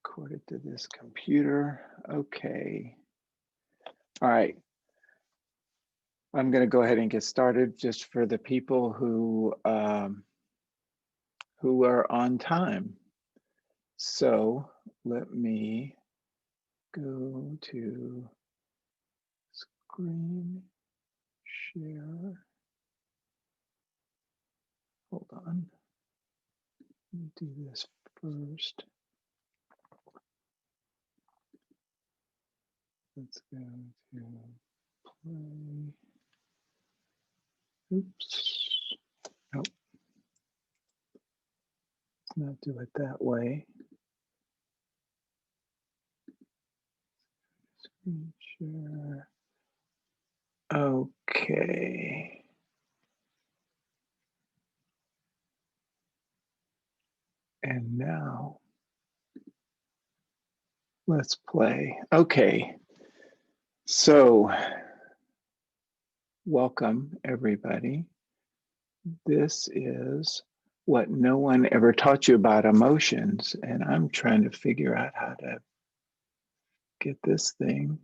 Record it to this computer. Okay. All right. I'm going to go ahead and get started just for the people who are on time. So let me go to screen share. Hold on. Let me do this first. Let's go to play. Oops. Nope. Let's not do it that way. Screen share. Okay. And now let's play. Okay. So welcome everybody. This is What No One Ever Taught You About Emotions. And I'm trying to figure out how to get this thing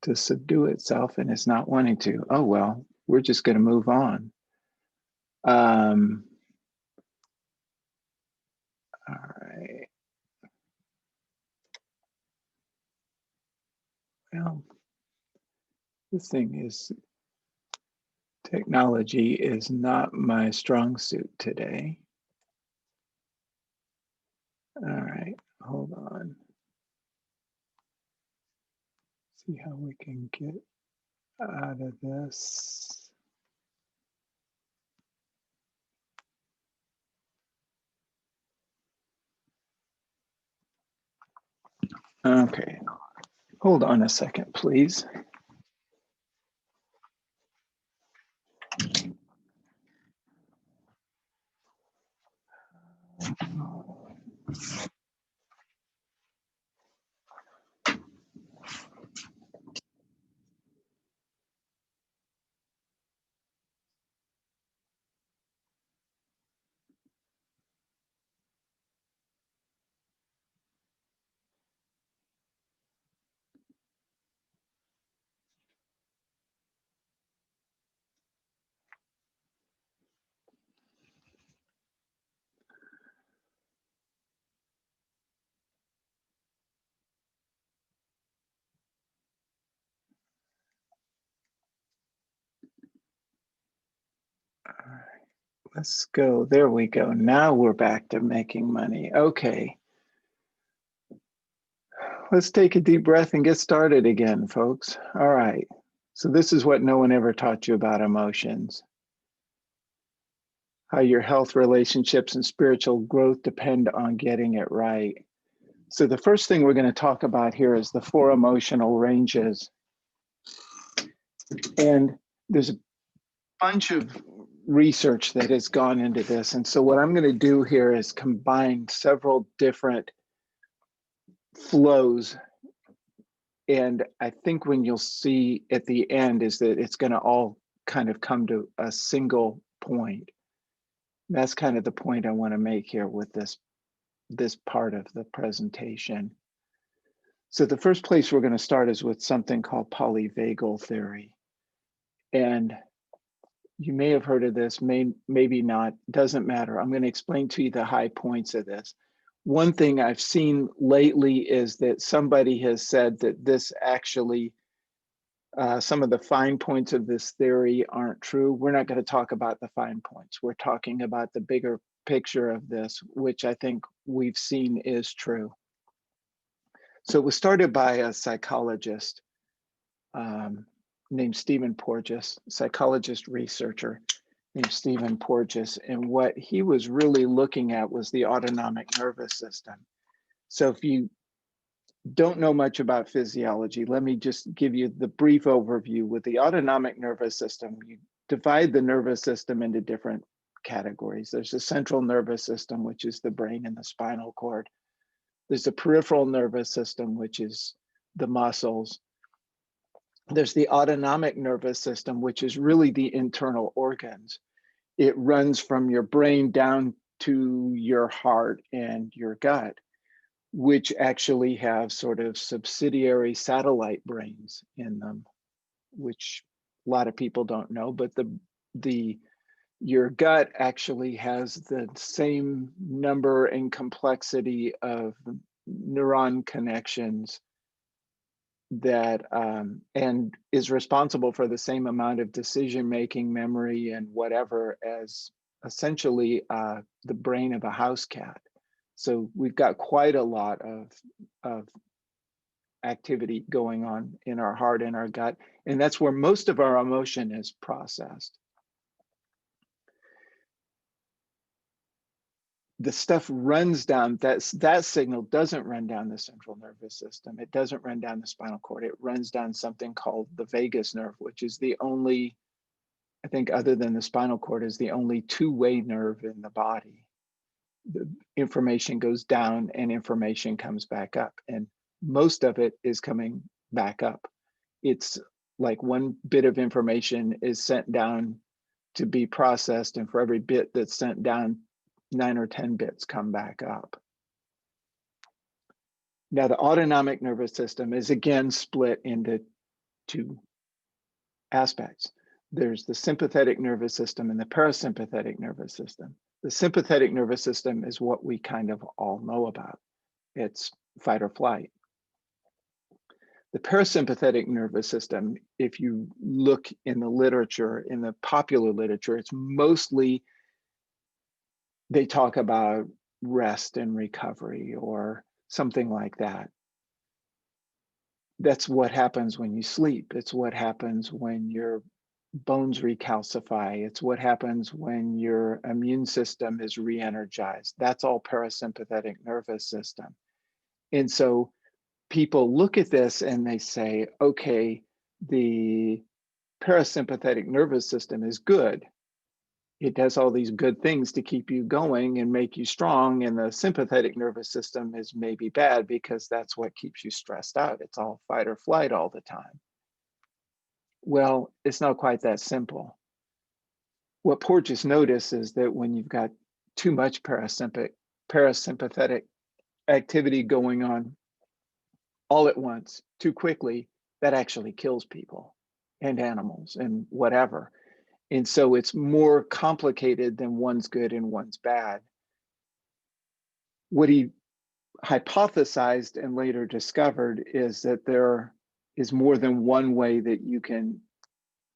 to subdue itself, and it's not wanting to. Oh, well, we're just going to move on. All right. Well, this thing is, technology is not my strong suit today. All right, hold on. See how we can get out of this. Okay, hold on a second, please. All right, let's go. There we go. Now we're back to making money. Okay. Let's take a deep breath and get started again, folks. All right. So this is what no one ever taught you about emotions. How your health, relationships, and spiritual growth depend on getting it right. So the first thing we're going to talk about here is the 4 emotional ranges. And there's a bunch of research that has gone into this. And so what I'm going to do here is combine several different flows. And I think when you'll see at the end is that it's going to all kind of come to a single point. That's kind of the point I want to make here with this part of the presentation. So the first place we're going to start is with something called polyvagal theory. And you may have heard of this, maybe not, doesn't matter. I'm going to explain to you the high points of this. One thing I've seen lately is that somebody has said that this actually, some of the fine points of this theory aren't true. We're not going to talk about the fine points. We're talking about the bigger picture of this, which I think we've seen is true. So it was started by a psychologist named Stephen Porges, psychologist researcher named Stephen Porges. And what he was really looking at was the autonomic nervous system. So if you don't know much about physiology, let me just give you the brief overview. With the autonomic nervous system, you divide the nervous system into different categories. There's the central nervous system, which is the brain and the spinal cord. There's the peripheral nervous system, which is the muscles. There's the autonomic nervous system, which is really the internal organs. It runs from your brain down to your heart and your gut. which actually have sort of subsidiary satellite brains in them, which a lot of people don't know, but your gut actually has the same number and complexity of neuron connections that and is responsible for the same amount of decision making, memory, and whatever as essentially the brain of a house cat. So we've got quite a lot of activity going on in our heart and our gut, and that's where most of our emotion is processed. The stuff runs down, that signal doesn't run down the central nervous system. It doesn't run down the spinal cord. It runs down something called the vagus nerve, which is the only, I think other than the spinal cord, is the only two-way nerve in the body. The information goes down and information comes back up, and most of it is coming back up. It's like one bit of information is sent down to be processed, and for every bit that's sent down, 9 or 10 bits come back up. Now, the autonomic nervous system is again split into two aspects. There's the sympathetic nervous system and the parasympathetic nervous system. The sympathetic nervous system is what we kind of all know about. It's fight or flight. The parasympathetic nervous system, if you look in the literature, in the popular literature, it's mostly, they talk about rest and recovery or something like that. That's what happens when you sleep. It's what happens when your bones recalcify. It's what happens when your immune system is re-energized. That's all parasympathetic nervous system. And so people look at this and they say, okay, the parasympathetic nervous system is good. It does all these good things to keep you going and make you strong. And the sympathetic nervous system is maybe bad because that's what keeps you stressed out. It's all fight or flight all the time. Well, it's not quite that simple. What Porges noticed is that when you've got too much parasympathetic activity going on all at once, too quickly, that actually kills people and animals and whatever. And so it's more complicated than one's good and one's bad. What he hypothesized and later discovered is that there is more than one way that you can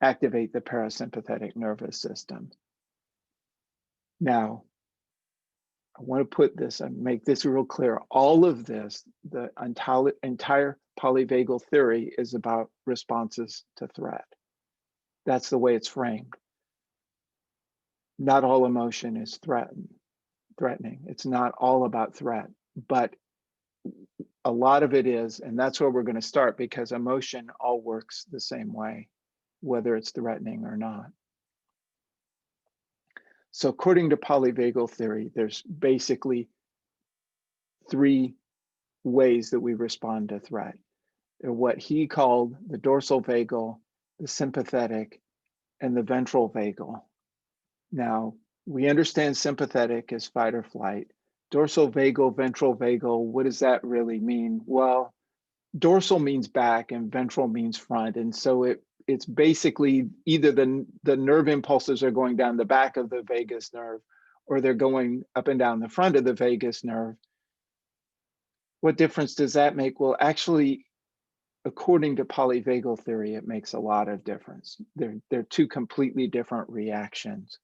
activate the parasympathetic nervous system. Now, I want to put this and make this real clear. All of this, the entire polyvagal theory, is about responses to threat. That's the way it's framed. Not all emotion is threatening. It's not all about threat, but a lot of it is, and that's where we're going to start, because emotion all works the same way, whether it's threatening or not. So according to polyvagal theory, there's basically three ways that we respond to threat. They're what he called the dorsal vagal, the sympathetic, and the ventral vagal. Now, we understand sympathetic as fight or flight. Dorsal vagal, ventral vagal, what does that really mean? Well, dorsal means back and ventral means front. And so it's basically either the nerve impulses are going down the back of the vagus nerve or they're going up and down the front of the vagus nerve. What difference does that make? Well, actually, according to polyvagal theory, it makes a lot of difference. They're two completely different reactions.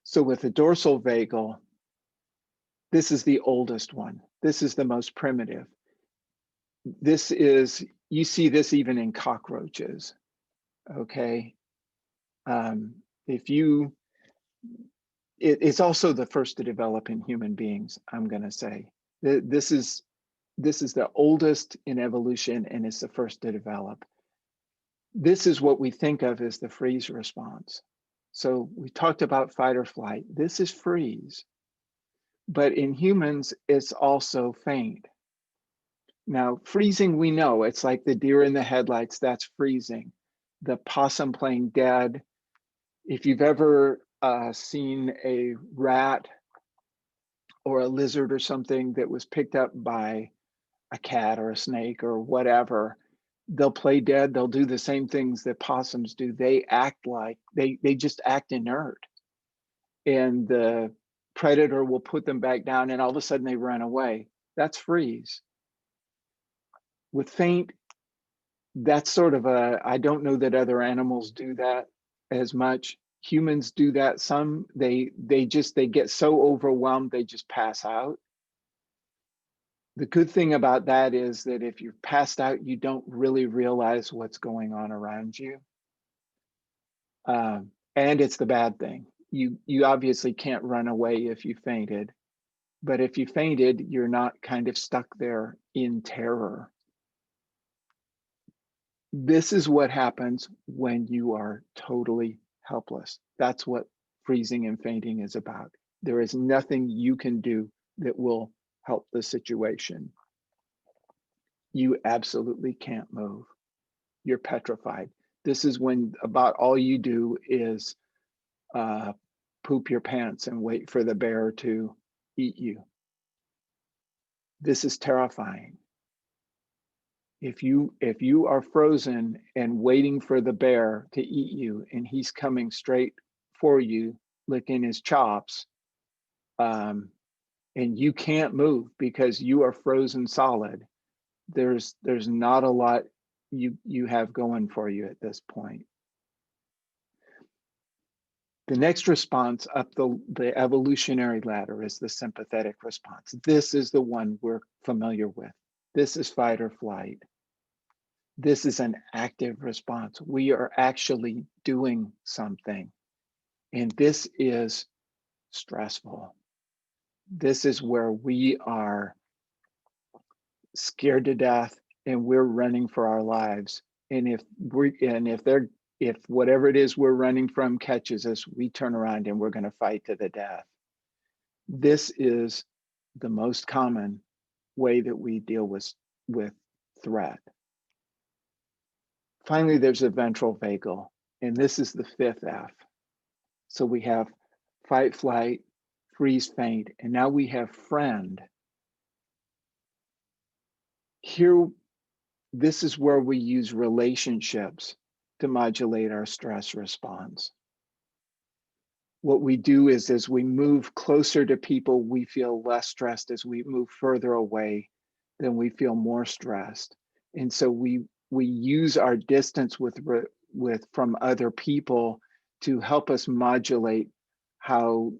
So with the dorsal vagal, this is the oldest one. This is the most primitive. This is, you see this even in cockroaches, okay? It's also the first to develop in human beings, I'm gonna say. This is the oldest in evolution and it's the first to develop. This is what we think of as the freeze response. So we talked about fight or flight. This is freeze. But in humans, it's also faint. Now, freezing, we know, it's like the deer in the headlights, that's freezing. The possum playing dead. If you've ever seen a rat or a lizard or something that was picked up by a cat or a snake or whatever, they'll play dead. They'll do the same things that possums do. They act like they just act inert, and the predator will put them back down, and all of a sudden they run away. That's freeze. With faint, that's sort of a, I don't know that other animals do that as much. Humans do that some. They get so overwhelmed they just pass out. The good thing about that is that if you're passed out, you don't really realize what's going on around you. And it's the bad thing. You obviously can't run away if you fainted, but if you fainted, you're not kind of stuck there in terror. This is what happens when you are totally helpless. That's what freezing and fainting is about. There is nothing you can do that will help the situation. You absolutely can't move. You're petrified. This is when about all you do is poop your pants and wait for the bear to eat you. This is terrifying. If you are frozen and waiting for the bear to eat you, and he's coming straight for you, licking his chops, and you can't move because you are frozen solid, there's not a lot you have going for you at this point. The next response up the evolutionary ladder is the sympathetic response. This is the one we're familiar with. This is fight or flight. This is an active response. We are actually doing something. And this is stressful. This is where we are scared to death and we're running for our lives. And if whatever it is we're running from catches us, we turn around and we're going to fight to the death. This is the most common way that we deal with threat. Finally, there's a ventral vagal, and this is the fifth F. So we have fight, flight, freeze, faint, and now we have friend. Here, this is where we use relationships to modulate our stress response. What we do is as we move closer to people, we feel less stressed. As we move further away, then we feel more stressed. And so we use our distance from other people to help us modulate how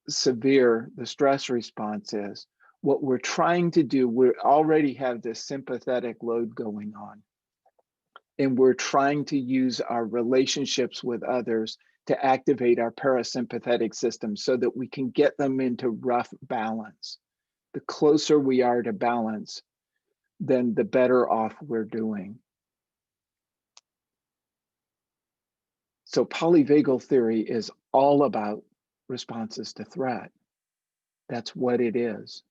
severe the stress response is. What we're trying to do, we already have this sympathetic load going on, and we're trying to use our relationships with others to activate our parasympathetic system so that we can get them into rough balance. The closer we are to balance, then the better off we're doing. So polyvagal theory is all about responses to threat. That's what it is.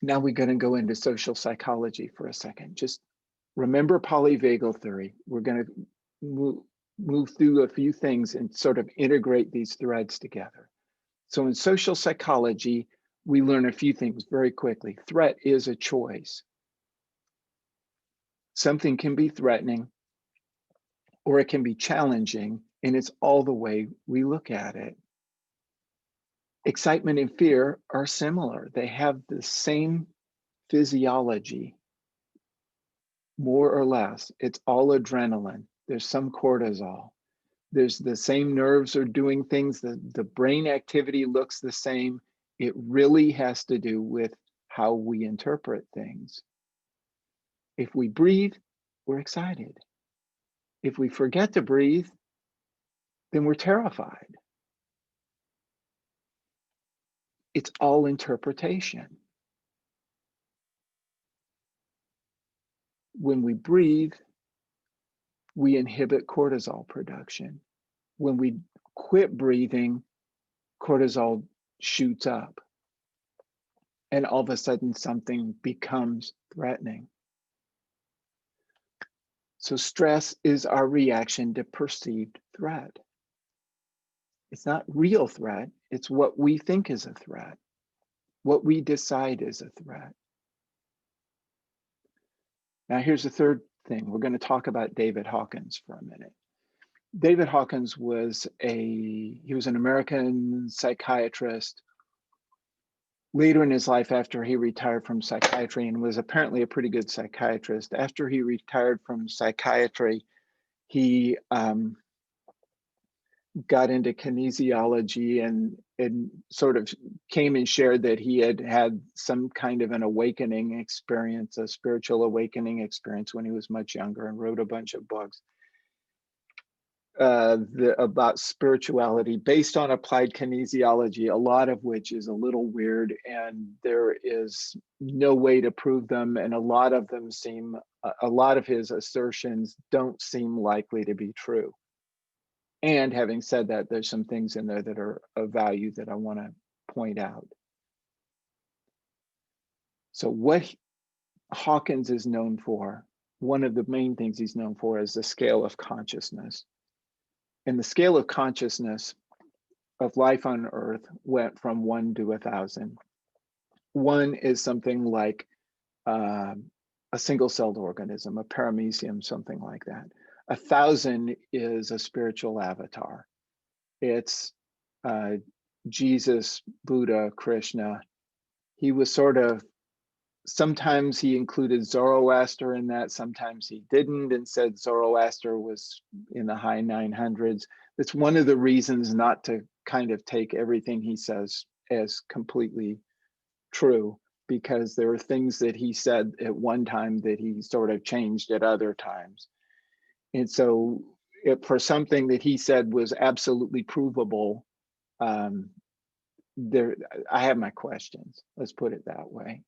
Now we're going to go into social psychology for a second. Just remember polyvagal theory. We're going to move through a few things and sort of integrate these threads together. So in social psychology, we learn a few things very quickly. Threat is a choice. Something can be threatening or it can be challenging, and it's all the way we look at it. Excitement and fear are similar. They have the same physiology, more or less. It's all adrenaline. There's some cortisol. There's the same nerves are doing things. The brain activity looks the same. It really has to do with how we interpret things. If we breathe, we're excited. If we forget to breathe, then we're terrified. It's all interpretation. When we breathe, we inhibit cortisol production. When we quit breathing, cortisol shoots up. And all of a sudden, something becomes threatening. So stress is our reaction to perceived threat. It's not real threat. It's what we think is a threat, what we decide is a threat. Now, here's the third thing. We're going to talk about David Hawkins for a minute. David Hawkins was an American psychiatrist. Later in his life, after he retired from psychiatry, and was apparently a pretty good psychiatrist, after he retired from psychiatry, he got into kinesiology and sort of came and shared that he had had some kind of an awakening experience, a spiritual awakening experience when he was much younger, and wrote a bunch of books about spirituality based on applied kinesiology, a lot of which is a little weird, and there is no way to prove them, and a lot of his assertions don't seem likely to be true. And having said that, there's some things in there that are of value that I want to point out. So what Hawkins is known for, one of the main things he's known for, is the scale of consciousness. And the scale of consciousness of life on Earth went from 1 to 1,000. 1 is something like a single-celled organism, a paramecium, something like that. 1,000 is a spiritual avatar. It's Jesus, Buddha, Krishna. He was sometimes he included Zoroaster in that, sometimes he didn't, and said Zoroaster was in the high 900s. It's one of the reasons not to kind of take everything he says as completely true, because there are things that he said at one time that he sort of changed at other times. And so for something that he said was absolutely provable, I have my questions, let's put it that way.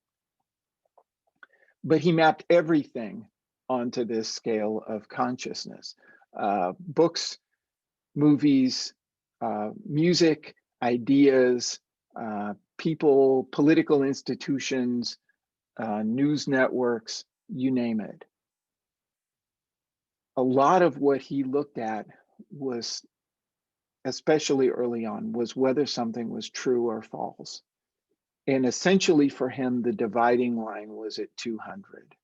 But he mapped everything onto this scale of consciousness. Books, movies, music, ideas, people, political institutions, news networks, you name it. A lot of what he looked at was, especially early on, was whether something was true or false. And essentially for him, the dividing line was at 200.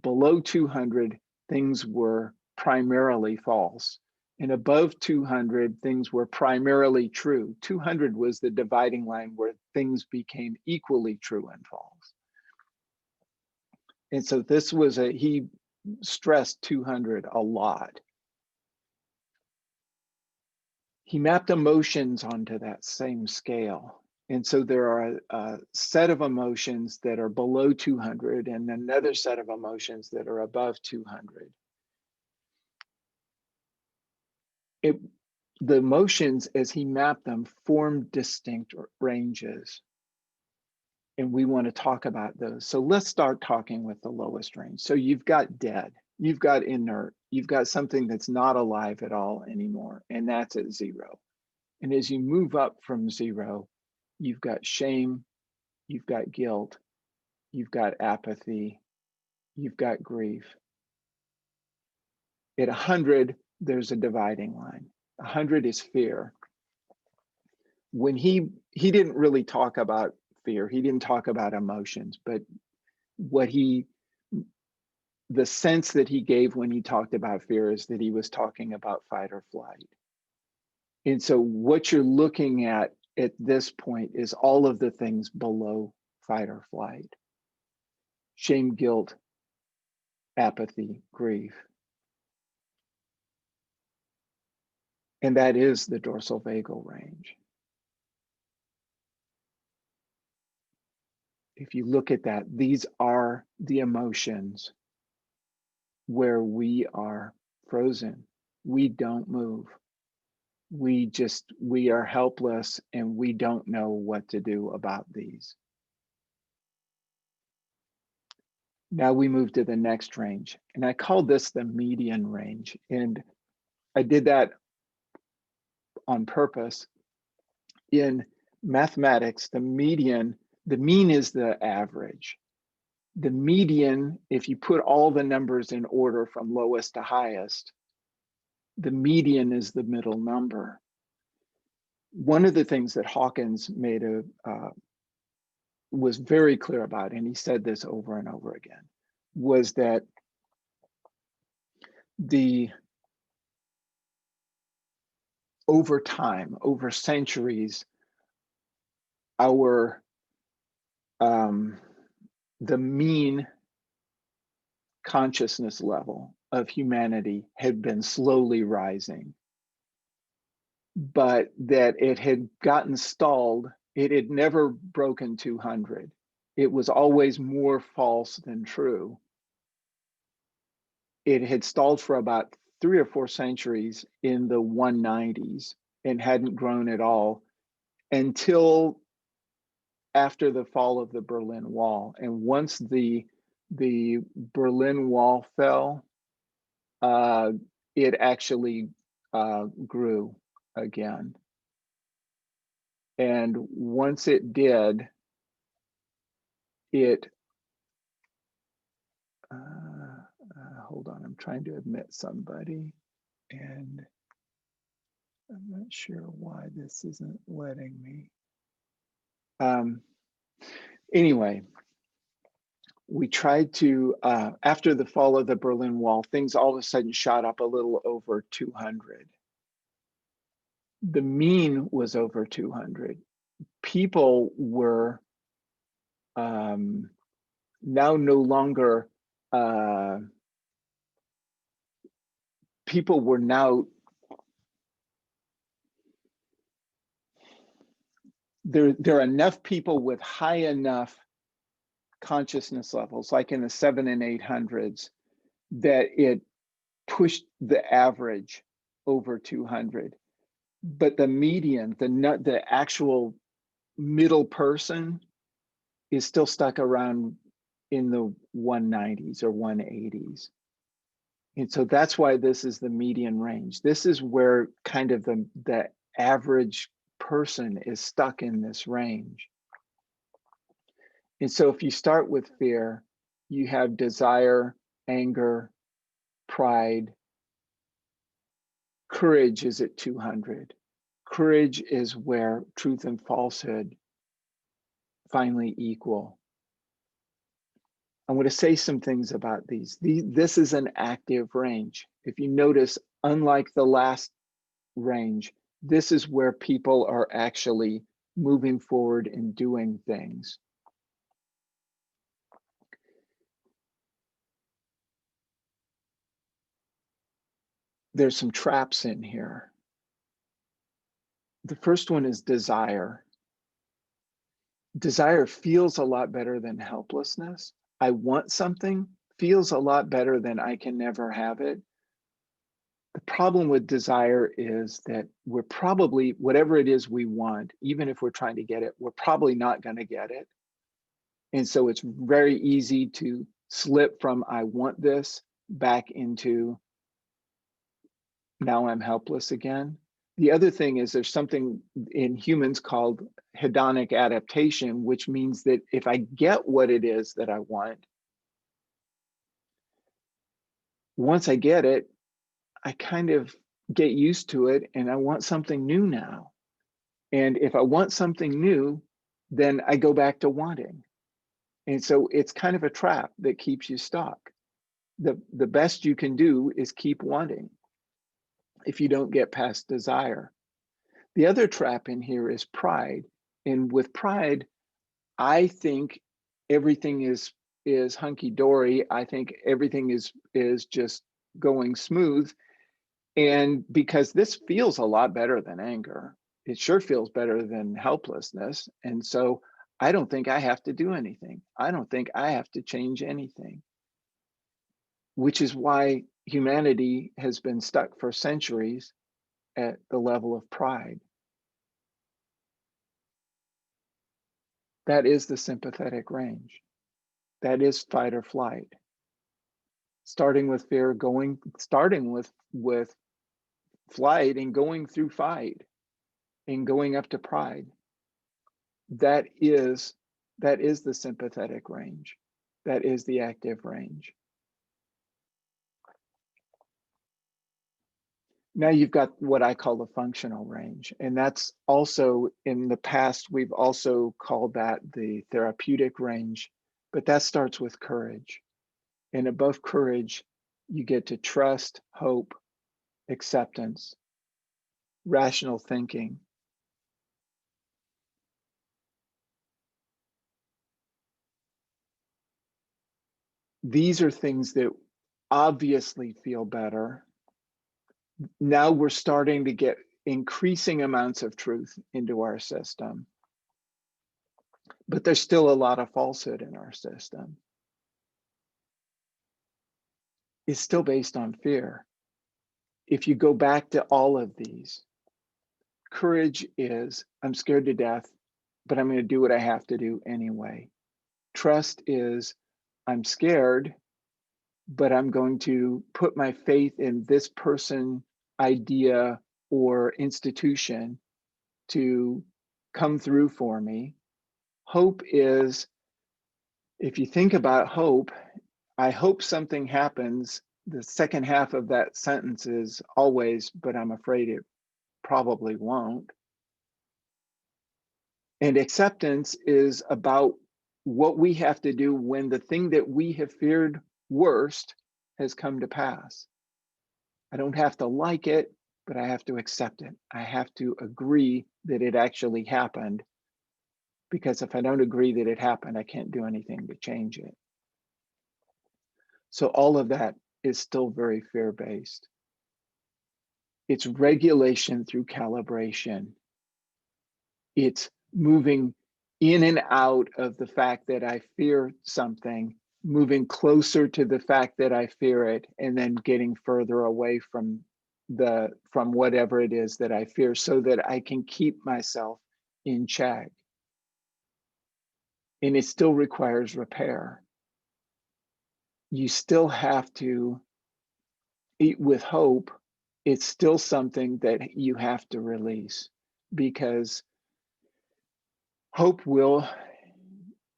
Below 200, things were primarily false. And above 200, things were primarily true. 200 was the dividing line where things became equally true and false. And so he stressed 200 a lot. He mapped emotions onto that same scale. And so there are a set of emotions that are below 200 and another set of emotions that are above 200. The emotions, as he mapped them, formed distinct ranges. And we want to talk about those. So let's start talking with the lowest range. So you've got dead, you've got inert, you've got something that's not alive at all anymore, and that's at 0. And as you move up from 0, you've got shame, you've got guilt, you've got apathy, you've got grief. At 100, there's a dividing line. 100 is fear. When he didn't really talk about fear, he didn't talk about emotions, but the sense that he gave when he talked about fear is that he was talking about fight or flight. And so what you're looking at this point is all of the things below fight or flight: shame, guilt, apathy, grief. And that is the dorsal vagal range. If you look at that, these are the emotions where we are frozen. We don't move. We are helpless and we don't know what to do about these. Now we move to the next range, and I call this the median range. And I did that on purpose. In mathematics, the mean is the average. The median, if you put all the numbers in order from lowest to highest, the median is the middle number. One of the things that Hawkins was very clear about, and he said this over and over again, was that over time, over centuries, our the mean consciousness level of humanity had been slowly rising, but that it had gotten stalled. It had never broken 200. It was always more false than true. It had stalled for about 3 or 4 centuries in the 190s and hadn't grown at all until after the fall of the Berlin Wall. And once the Berlin Wall fell, it actually grew again. And once it did, hold on, I'm trying to admit somebody, and I'm not sure why this isn't letting me. Anyway, we tried to, after the fall of the Berlin Wall, things all of a sudden shot up a little over 200. The mean was over 200. People were now no longer, people were now, there are enough people with high enough consciousness levels, like in the 700s and 800s, that it pushed the average over 200. But the median, the actual middle person, is still stuck around in the 190s or 180s. And so that's why this is the median range. This is where kind of the average person is stuck in this range. And so if you start with fear, you have desire, anger, pride. Courage is at 200. Courage is where truth and falsehood finally equal. I'm going to say some things about these. This is an active range. If you notice, unlike the last range, this is where people are actually moving forward and doing things. There's some traps in here. The first one is desire. Desire feels a lot better than helplessness. I want something feels a lot better than I can never have it. The problem with desire is that we're probably, whatever it is we want, even if we're trying to get it, we're probably not going to get it. And so it's very easy to slip from I want this back into now I'm helpless again. The other thing is there's something in humans called hedonic adaptation, which means that if I get what it is that I want, once I get it, I kind of get used to it and I want something new now. And if I want something new, then I go back to wanting. And so it's kind of a trap that keeps you stuck. The best you can do is keep wanting if you don't get past desire. The other trap in here is pride. And with pride, I think everything is hunky-dory. I think everything is just going smooth. And because this feels a lot better than anger, it sure feels better than helplessness. And so I don't think I have to do anything. I don't think I have to change anything, which is why humanity has been stuck for centuries at the level of pride. That is the sympathetic range. That is fight or flight. Starting with fear, starting with flight and going through fight and going up to pride. That is the sympathetic range. That is the active range. Now you've got what I call the functional range. And that's also, in the past, we've also called that the therapeutic range, but that starts with courage. And above courage, you get to trust, hope, acceptance, rational thinking. These are things that obviously feel better. Now we're starting to get increasing amounts of truth into our system, but there's still a lot of falsehood in our system. It's still based on fear. If you go back to all of these, courage is, I'm scared to death, but I'm going to do what I have to do anyway. Trust is, I'm scared, but I'm going to put my faith in this person, idea, or institution to come through for me. Hope is, if you think about hope, I hope something happens. The second half of that sentence is always, but I'm afraid it probably won't. And acceptance is about what we have to do when the thing that we have feared worst has come to pass. I don't have to like it, but I have to accept it. I have to agree that it actually happened, because if I don't agree that it happened, I can't do anything to change it. So all of that is still very fear-based. It's regulation through calibration. It's moving in and out of the fact that I fear something, moving closer to the fact that I fear it, and then getting further away from whatever it is that I fear, so that I can keep myself in check. And it still requires repair. You still have to eat with hope. It's still something that you have to release, because hope will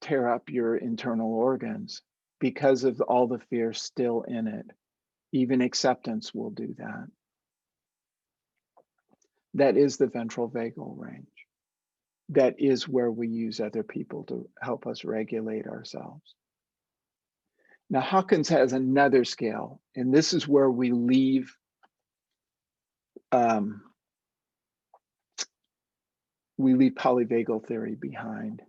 tear up your internal organs because of all the fear still in it. Even acceptance will do that. That is the ventral vagal range. That is where we use other people to help us regulate ourselves. Now, Hawkins has another scale, and this is where we leave polyvagal theory behind.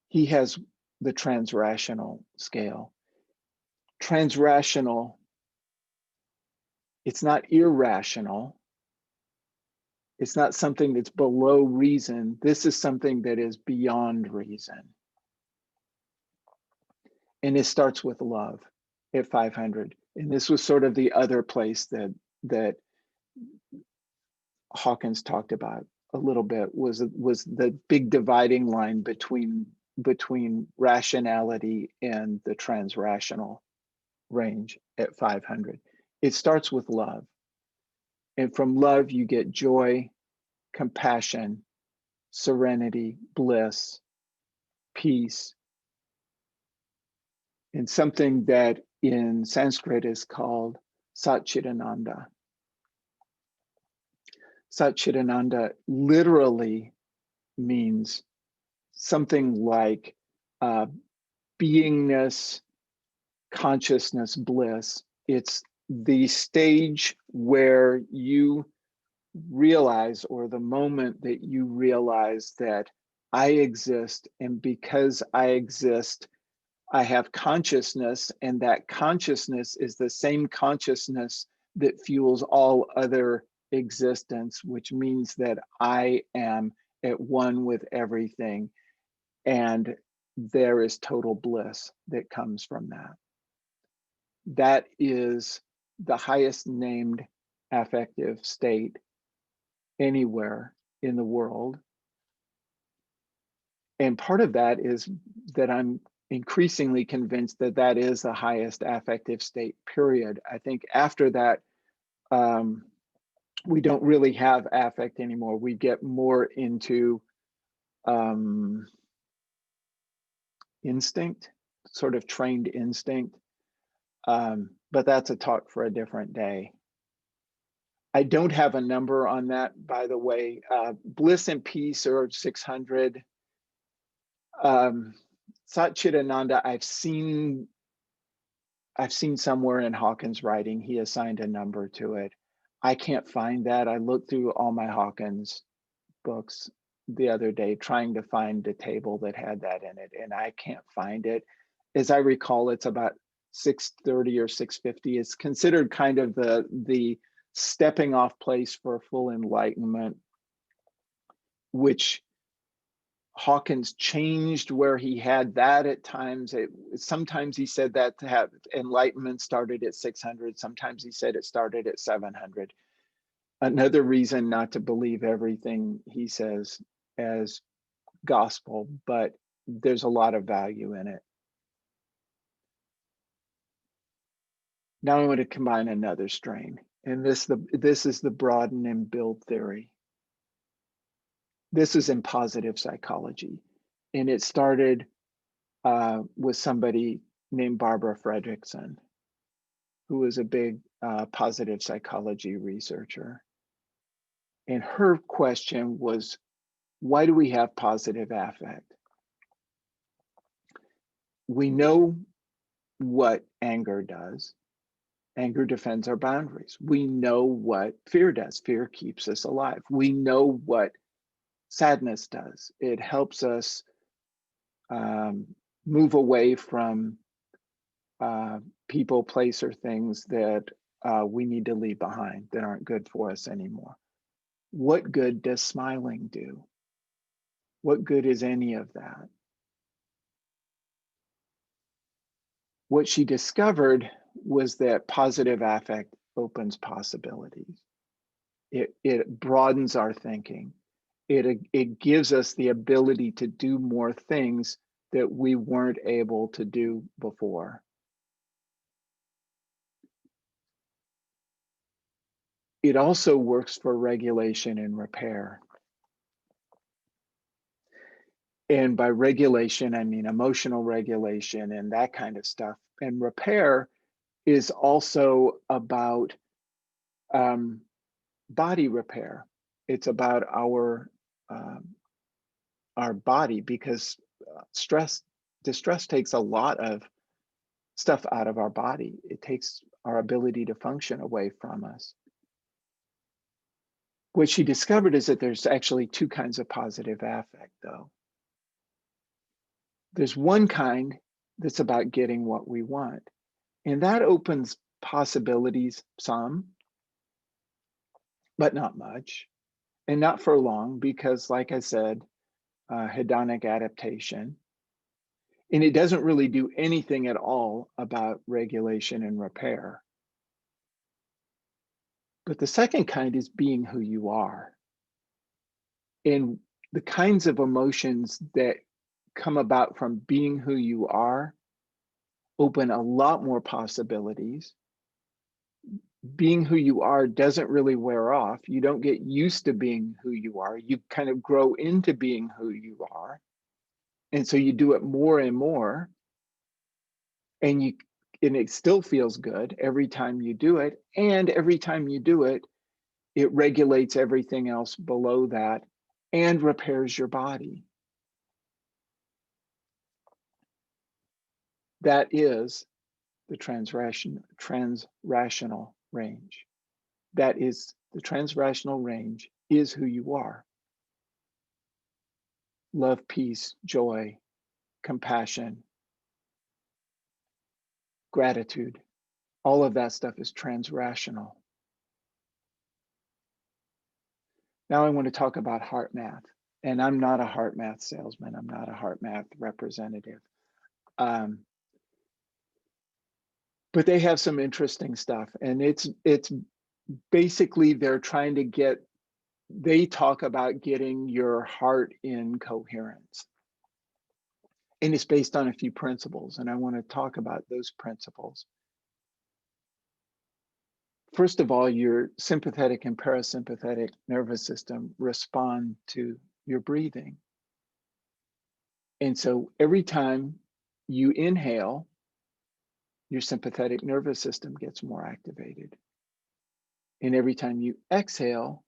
He has the transrational scale. Transrational, it's not irrational. It's not something that's below reason. This is something that is beyond reason. And it starts with love at 500. And this was sort of the other place that Hawkins talked about a little bit, was the big dividing line between rationality and the transrational range at 500. It starts with love. And from love, you get joy, compassion, serenity, bliss, peace, and something that in Sanskrit is called Satchidananda. Satchidananda literally means something like beingness, consciousness, bliss. It's the stage where you realize, or the moment that you realize that I exist, and because I exist, I have consciousness, and that consciousness is the same consciousness that fuels all other existence, which means that I am at one with everything. And there is total bliss that comes from that. That is the highest named affective state anywhere in the world. And part of that is that I'm increasingly convinced that that is the highest affective state, period. I think after that, we don't really have affect anymore. We get more into instinct, sort of trained instinct. But that's a talk for a different day. I don't have a number on that, by the way. Bliss and Peace are 600. Satchidananda, I've seen somewhere in Hawkins' writing, he assigned a number to it. I can't find that. I looked through all my Hawkins books the other day trying to find a table that had that in it, and I can't find it. As I recall, it's about 630 or 650. It's considered kind of the stepping off place for full enlightenment, which Hawkins changed where he had that at times. Sometimes he said that to have enlightenment started at 600. Sometimes he said it started at 700. Another reason not to believe everything he says as gospel, but there's a lot of value in it. Now I want to combine another strain, and this is the broaden and build theory. This is in positive psychology, and it started with somebody named Barbara Fredrickson, who was a big positive psychology researcher. And her question was, why do we have positive affect? We know what anger does. Anger defends our boundaries. We know what fear does. Fear keeps us alive. We know what sadness does. It helps us move away from people, place, or things that we need to leave behind that aren't good for us anymore. What good does smiling do? What good is any of that? What she discovered was that positive affect opens possibilities. It broadens our thinking. It gives us the ability to do more things that we weren't able to do before. It also works for regulation and repair. And by regulation, I mean emotional regulation and that kind of stuff. And repair is also about body repair. It's about our body, because distress takes a lot of stuff out of our body. It takes our ability to function away from us. What she discovered is that there's actually two kinds of positive affect, though. There's one kind that's about getting what we want, and that opens possibilities some, but not much, and not for long, because like I said, hedonic adaptation, and it doesn't really do anything at all about regulation and repair. But the second kind is being who you are. And the kinds of emotions that come about from being who you are open a lot more possibilities. Being who you are doesn't really wear off. You don't get used to being who you are. You kind of grow into being who you are. And so you do it more and more. And it still feels good every time you do it. And every time you do it, it regulates everything else below that and repairs your body. That is the transrational range. That is the transrational range is who you are. Love, peace, joy, compassion, gratitude, all of that stuff is transrational. Now I want to talk about HeartMath. And I'm not a HeartMath salesman. I'm not a HeartMath representative. But they have some interesting stuff. And it's basically they talk about getting your heart in coherence. And it's based on a few principles. And I want to talk about those principles. First of all, your sympathetic and parasympathetic nervous system respond to your breathing. And so every time you inhale, your sympathetic nervous system gets more activated. And every time you exhale,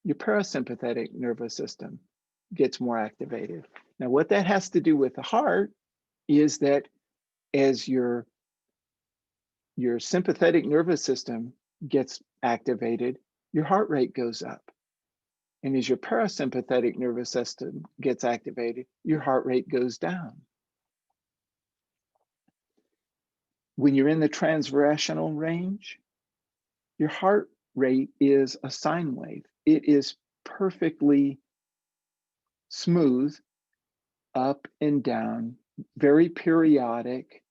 your parasympathetic nervous system gets more activated. Now, what that has to do with the heart is that as your sympathetic nervous system gets activated, your heart rate goes up. And as your parasympathetic nervous system gets activated, your heart rate goes down. When you're in the transrational range, your heart rate is a sine wave. It is perfectly smooth, up and down, very periodic.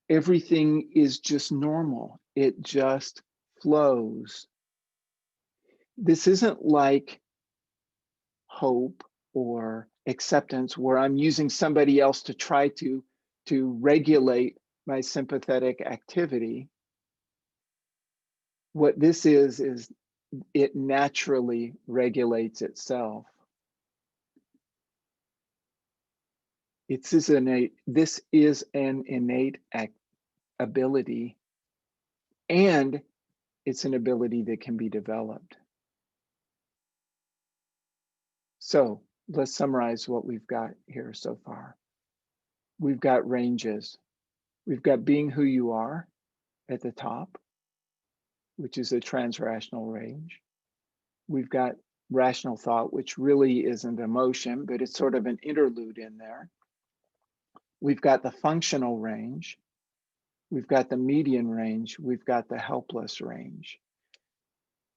Everything is just normal. It just flows. This isn't like hope or acceptance where I'm using somebody else to try to regulate my sympathetic activity. What this is it naturally regulates itself. This is an innate ability, and it's an ability that can be developed. So let's summarize what we've got here so far. We've got ranges. We've got being who you are at the top, which is a transrational range. We've got rational thought, which really isn't emotion, but it's sort of an interlude in there. We've got the functional range. We've got the median range. We've got the helpless range.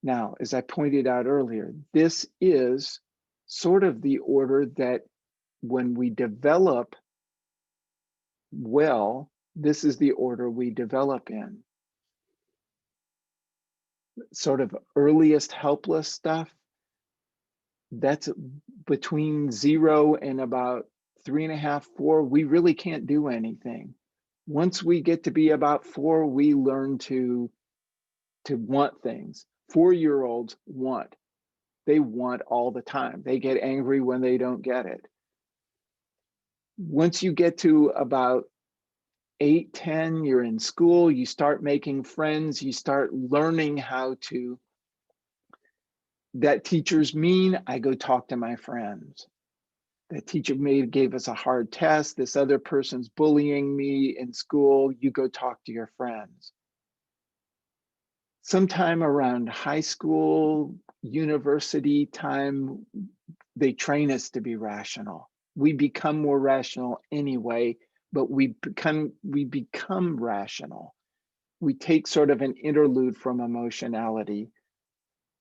Now, as I pointed out earlier, this is sort of the order that when we develop well, this is the order we develop in. Sort of earliest helpless stuff, that's between 0 and about 3.5, 4, we really can't do anything. Once we get to be about 4, we learn to want things. 4-year-olds want. They want all the time. They get angry when they don't get it. Once you get to about 8, 10, you're in school, you start making friends, you start learning how to, that teacher's mean, I go talk to my friends. That teacher gave us a hard test, this other person's bullying me in school, you go talk to your friends. Sometime around high school, university time, they train us to be rational. We become more rational anyway, but we become rational. We take sort of an interlude from emotionality.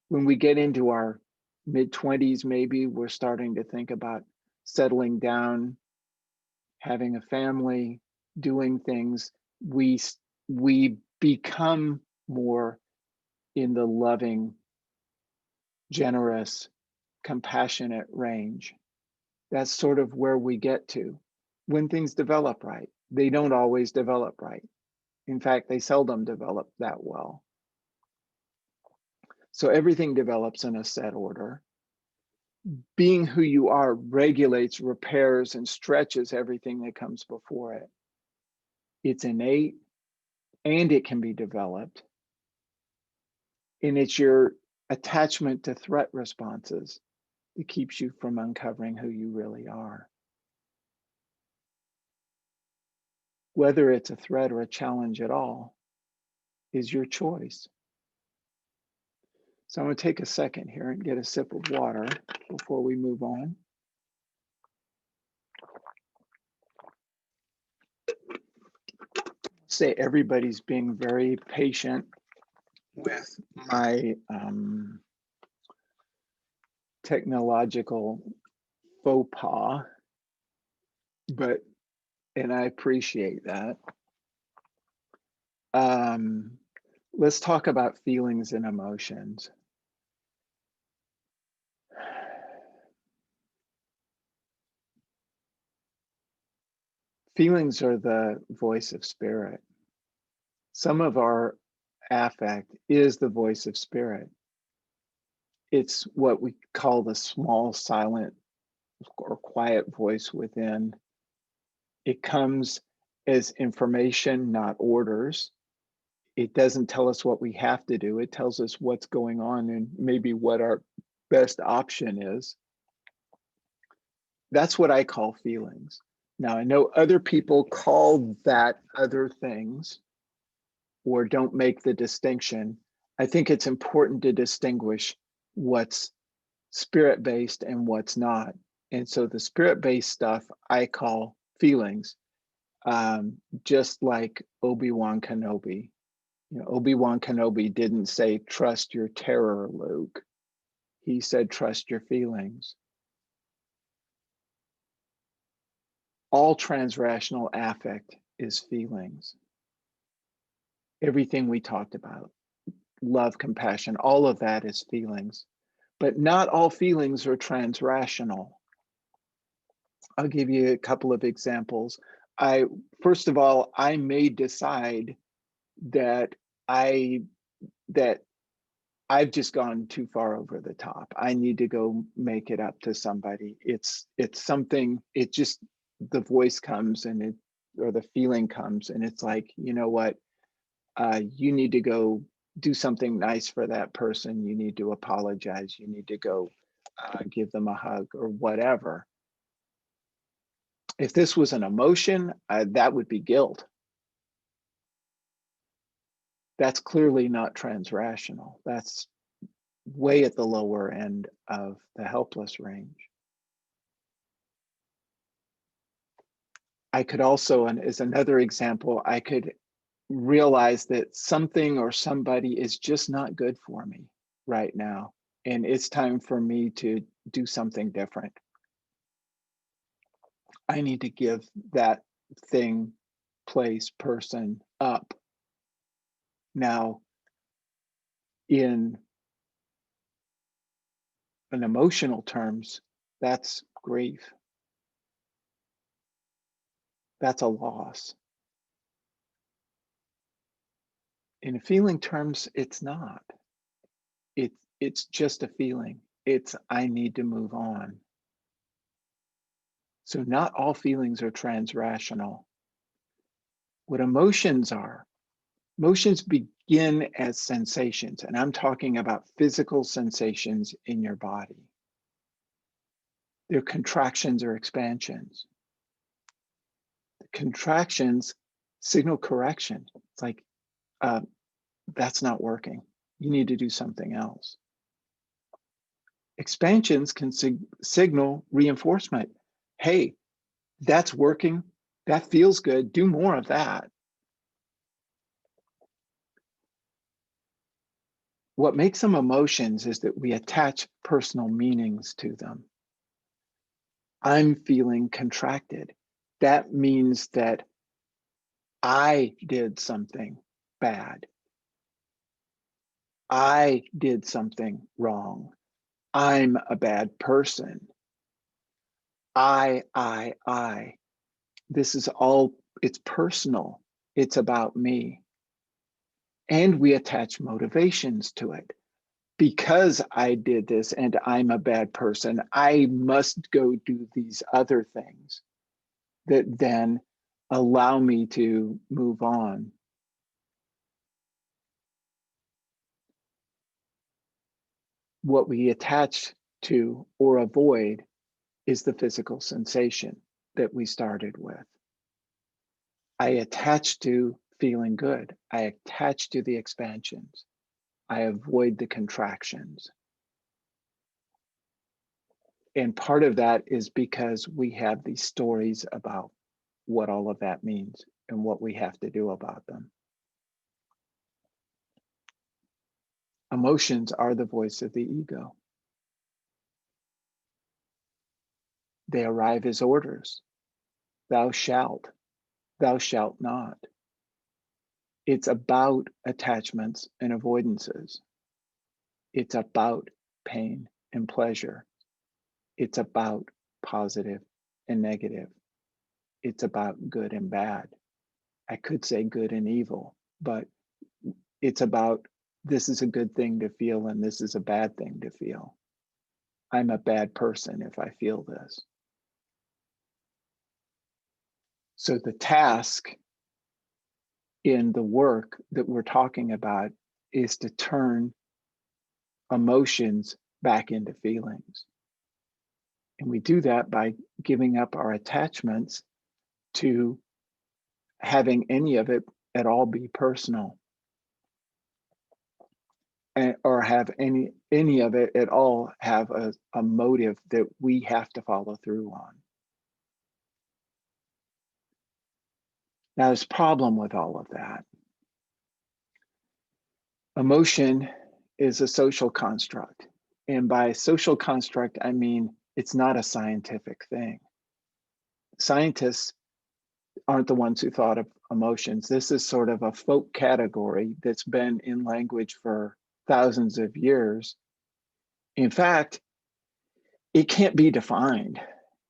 When we get into our mid-20s, maybe we're starting to think about settling down, having a family, doing things. We become more in the loving, generous, compassionate range. That's sort of where we get to when things develop right. They don't always develop right. In fact, they seldom develop that well. So everything develops in a set order. Being who you are regulates, repairs, and stretches everything that comes before it. It's innate and it can be developed. And it's your attachment to threat responses that keeps you from uncovering who you really are. Whether it's a threat or a challenge at all is your choice. So I'm going to take a second here and get a sip of water before we move on. Say everybody's being very patient with my technological faux pas, and I appreciate that. Let's talk about feelings and emotions. Feelings are the voice of spirit. Some of our affect is the voice of spirit. It's what we call the small, silent, or quiet voice within. It comes as information, not orders. It doesn't tell us what we have to do. It tells us what's going on and maybe what our best option is. That's what I call feelings. Now, I know other people call that other things or don't make the distinction. I think it's important to distinguish what's spirit-based and what's not. And so the spirit-based stuff I call feelings, just like Obi-Wan Kenobi. You know, Obi-Wan Kenobi didn't say, trust your terror, Luke. He said, trust your feelings. All transrational affect is feelings. Everything we talked about, love, compassion, all of that is feelings. But not all feelings are transrational. I'll give you a couple of examples. First of all, I may decide that I've just gone too far over the top. I need to go make it up to somebody. It's something, it just, the voice comes and or the feeling comes and it's like, you know what, you need to go do something nice for that person. You need to apologize. You need to go give them a hug or whatever. If this was an emotion, that would be guilt. That's clearly not transrational. That's way at the lower end of the helpless range. I could also, and as another example, I could realize that something or somebody is just not good for me right now. And it's time for me to do something different. I need to give that thing, place, person up. Now, in an emotional terms, that's grief. That's a loss. In feeling terms, it's not. It's just a feeling. It's I need to move on. So not all feelings are transrational. What emotions are, emotions begin as sensations, and I'm talking about physical sensations in your body. They're contractions or expansions. The contractions signal correction. It's like, that's not working. You need to do something else. Expansions can signal reinforcement. Hey, that's working. That feels good. Do more of that. What makes them emotions is that we attach personal meanings to them. I'm feeling contracted. That means that I did something bad. I did something wrong. I'm a bad person. I. This is all, it's personal. It's about me. And we attach motivations to it. Because I did this and I'm a bad person, I must go do these other things that then allow me to move on. What we attach to or avoid is the physical sensation that we started with. I attach to feeling good. I attach to the expansions. I avoid the contractions. And part of that is because we have these stories about what all of that means and what we have to do about them. Emotions are the voice of the ego. They arrive as orders. Thou shalt not. It's about attachments and avoidances. It's about pain and pleasure. It's about positive and negative. It's about good and bad. I could say good and evil, but it's about this is a good thing to feel and this is a bad thing to feel. I'm a bad person if I feel this. So the task in the work that we're talking about is to turn emotions back into feelings. And we do that by giving up our attachments to having any of it at all be personal, or have any of it at all have a motive that we have to follow through on. Now, there's a problem with all of that. Emotion is a social construct. And by social construct, I mean it's not a scientific thing. Scientists aren't the ones who thought of emotions. This is sort of a folk category that's been in language for thousands of years. In fact, it can't be defined.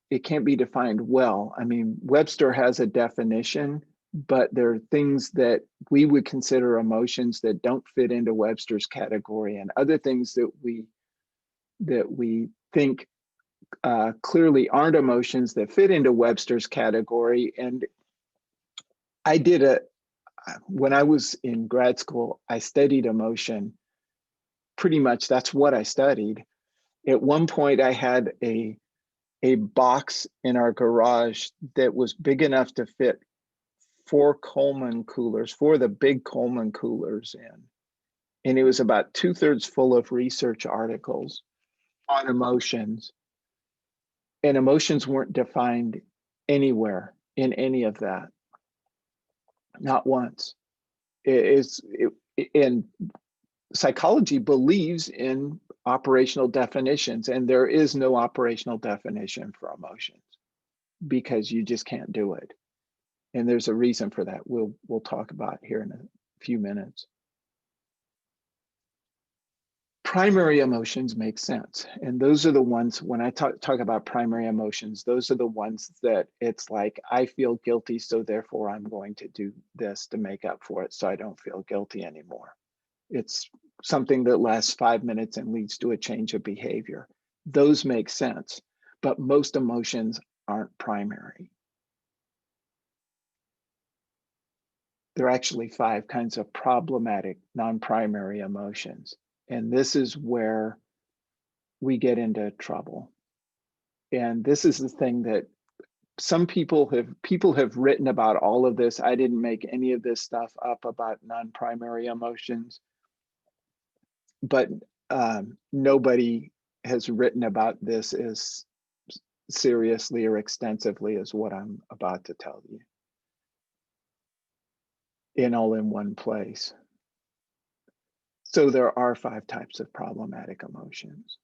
It can't be defined well. I mean, Webster has a definition, but there are things that we would consider emotions that don't fit into Webster's category, and other things that we think clearly aren't emotions that fit into Webster's category. And when I was in grad school, I studied emotion. Pretty much that's what I studied. At one point, I had a box in our garage that was big enough to fit 4 Coleman coolers, 4 of the big Coleman coolers in. And it was about 2/3 full of research articles on emotions. And emotions weren't defined anywhere in any of that. Not once. And psychology believes in operational definitions, and there is no operational definition for emotions because you just can't do it. And there's a reason for that we'll talk about here in a few minutes. Primary emotions make sense. And those are the ones, when I talk about primary emotions, those are the ones that it's like, I feel guilty, so therefore I'm going to do this to make up for it so I don't feel guilty anymore. It's something that lasts 5 minutes and leads to a change of behavior. Those make sense, but most emotions aren't primary. There are actually 5 kinds of problematic non-primary emotions. And this is where we get into trouble. And this is the thing that people have written about all of this. I didn't make any of this stuff up about non-primary emotions, but nobody has written about this as seriously or extensively as what I'm about to tell you, all in one place. So there are 5 types of problematic emotions.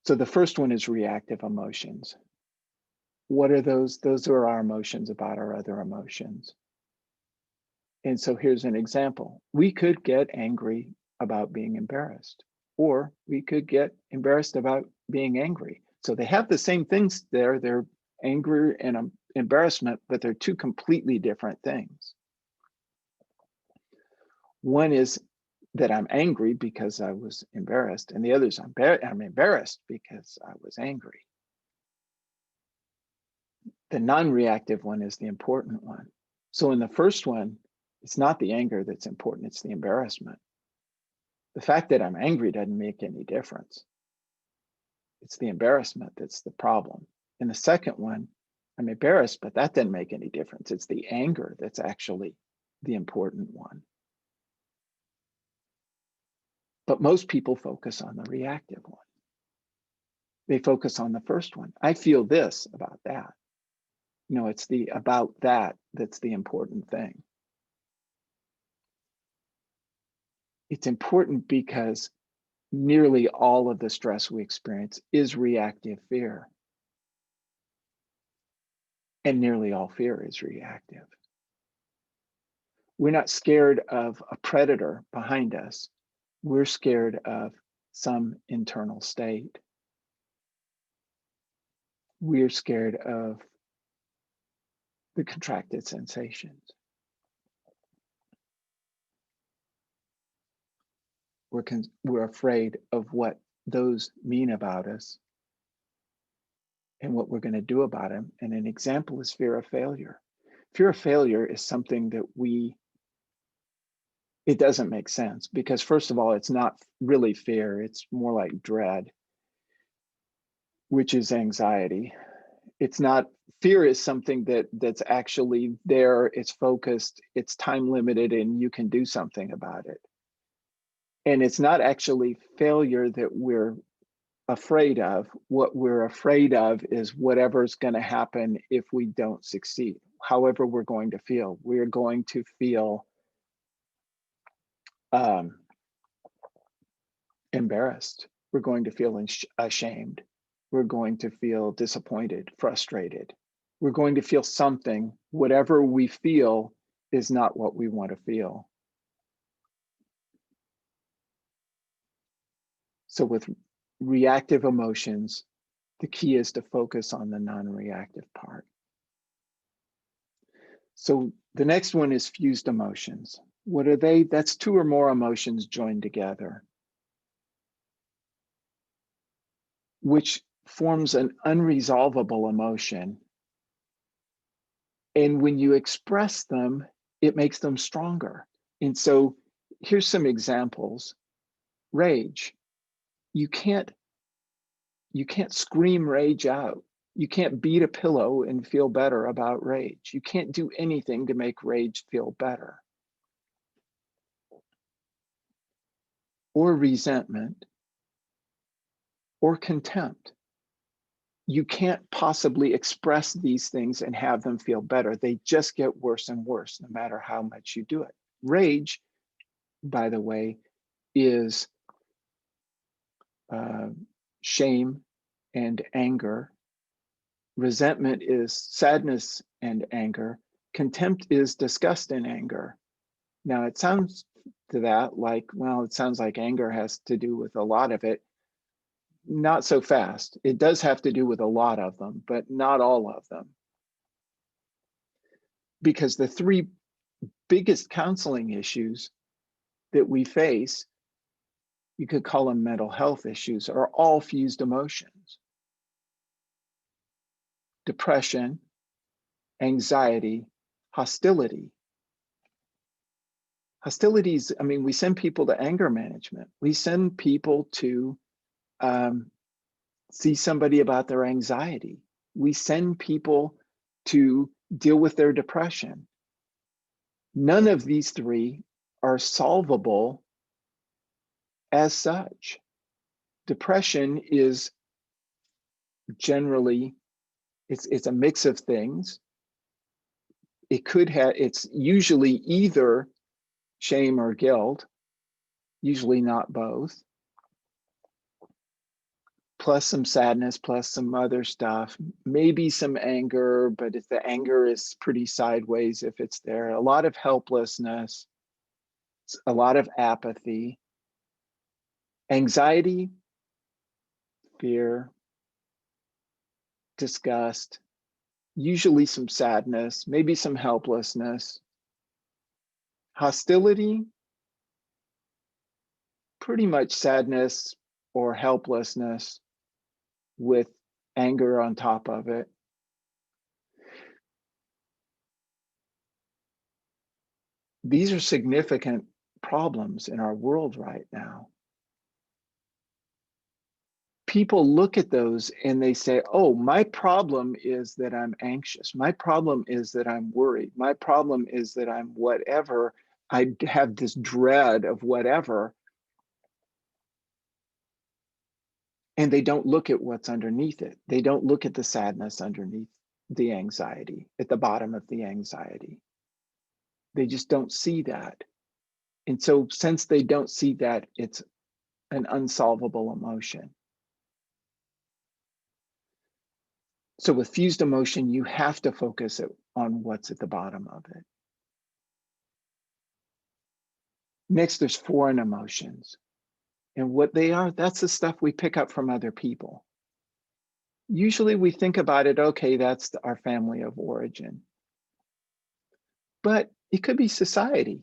So the first one is reactive emotions. What are those? Those are our emotions about our other emotions. And so here's an example. We could get angry about being embarrassed, or we could get embarrassed about being angry. So they have the same things there. They're anger and embarrassment, but they're 2 completely different things. One is that I'm angry because I was embarrassed, and the other is I'm embarrassed because I was angry. The non-reactive one is the important one. So in the first one, it's not the anger that's important, it's the embarrassment. The fact that I'm angry doesn't make any difference. It's the embarrassment that's the problem. In the second one, I'm embarrassed, but that doesn't make any difference. It's the anger that's actually the important one. But most people focus on the reactive one. They focus on the first one. I feel this about that. No, it's the about that that's the important thing. It's important because nearly all of the stress we experience is reactive fear. And nearly all fear is reactive. We're not scared of a predator behind us. We're scared of some internal state. We're scared of the contracted sensations. We're afraid of what those mean about us and what we're going to do about them. And an example is fear of failure. fear of failure is something that it doesn't make sense, because first of all, it's not really fear, it's more like dread, which is anxiety. It's not, fear is something that's actually there, it's focused, it's time limited, and you can do something about it. And it's not actually failure that we're afraid of. What we're afraid of is whatever's going to happen if we don't succeed. However we're going to feel. We're going to feel embarrassed. We're going to feel ashamed. We're going to feel disappointed, frustrated. We're going to feel something. Whatever we feel is not what we want to feel. So with reactive emotions, the key is to focus on the non-reactive part. So the next one is fused emotions. What are they? That's two or more emotions joined together, which forms an unresolvable emotion. And when you express them, it makes them stronger. And so here's some examples. Rage. You can't scream rage out. You can't beat a pillow and feel better about rage. You can't do anything to make rage feel better. Or resentment, or contempt. You can't possibly express these things and have them feel better. They just get worse and worse, no matter how much you do it. Rage, by the way, is shame and anger. Resentment is sadness and anger. Contempt is disgust and anger. Now, it sounds to that like, well, it sounds like anger has to do with a lot of it. Not so fast. It does have to do with a lot of them, but not all of them. Because the three biggest counseling issues that we face, you could call them mental health issues, are all fused emotions. Depression, anxiety, hostility. Hostilities, I mean, we send people to anger management. We send people to see somebody about their anxiety. We send people to deal with their depression. None of these three are solvable as such. Depression is generally, it's a mix of things. It's usually either shame or guilt, usually not both, plus some sadness, plus some other stuff, maybe some anger, but if the anger is pretty sideways, if it's there, a lot of helplessness, a lot of apathy, anxiety, fear, disgust, usually some sadness, maybe some helplessness. Hostility, pretty much sadness or helplessness with anger on top of it. These are significant problems in our world right now. People look at those and they say, oh, my problem is that I'm anxious. My problem is that I'm worried. My problem is that I'm whatever. I have this dread of whatever. And they don't look at what's underneath it. They don't look at the sadness underneath the anxiety, at the bottom of the anxiety. They just don't see that. And so since they don't see that, it's an unsolvable emotion. So with fused emotion, you have to focus on what's at the bottom of it. Next, there's foreign emotions. And what they are, that's the stuff we pick up from other people. Usually we think about it, okay, that's our family of origin. But it could be society.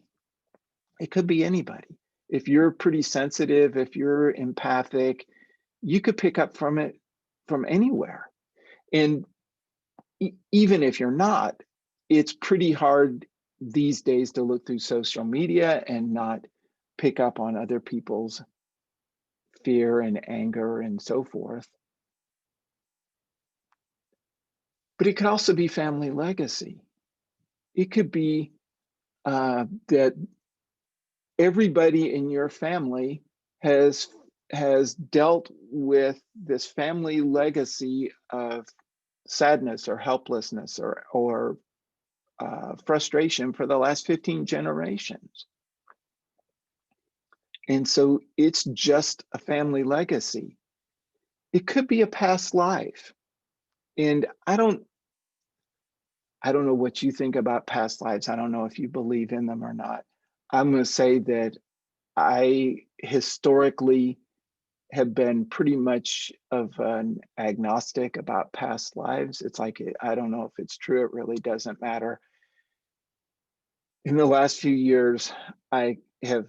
It could be anybody. If you're pretty sensitive, if you're empathic, you could pick up from it from anywhere. And even if you're not, it's pretty hard these days to look through social media and not pick up on other people's fear and anger and so forth. But it could also be family legacy. It could be that everybody in your family has dealt with this family legacy of sadness or helplessness or frustration for the last 15 generations. And so it's just a family legacy. It could be a past life. And I don't know what you think about past lives. I don't know if you believe in them or not. I'm going to say that I historically have been pretty much of an agnostic about past lives. It's like, I don't know if it's true. It really doesn't matter. In the last few years, I have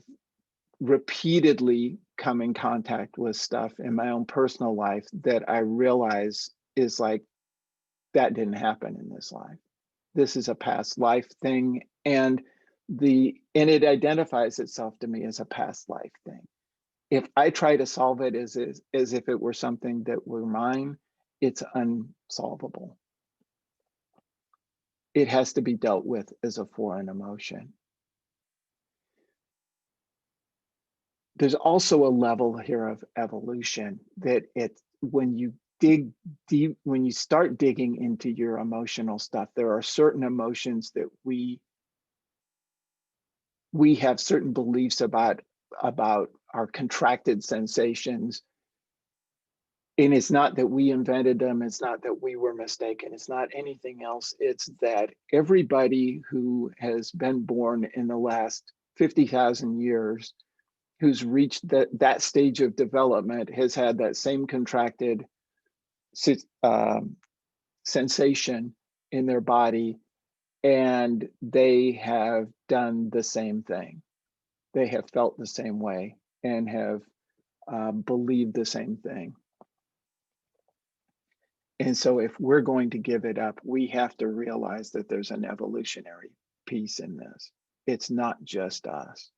repeatedly come in contact with stuff in my own personal life that I realize is like, that didn't happen in this life. This is a past life thing. And it identifies itself to me as a past life thing. If I try to solve it as if it were something that were mine, it's unsolvable. It has to be dealt with as a foreign emotion. There's also a level here of evolution that when you dig deep, when you start digging into your emotional stuff, there are certain emotions that we have certain beliefs about our contracted sensations. And it's not that we invented them. It's not that we were mistaken. It's not anything else. It's that everybody who has been born in the last 50,000 years, who's reached that stage of development, has had that same contracted sensation in their body, and they have done the same thing. They have felt the same way and have believed the same thing. And so if we're going to give it up, we have to realize that there's an evolutionary piece in this. It's not just us.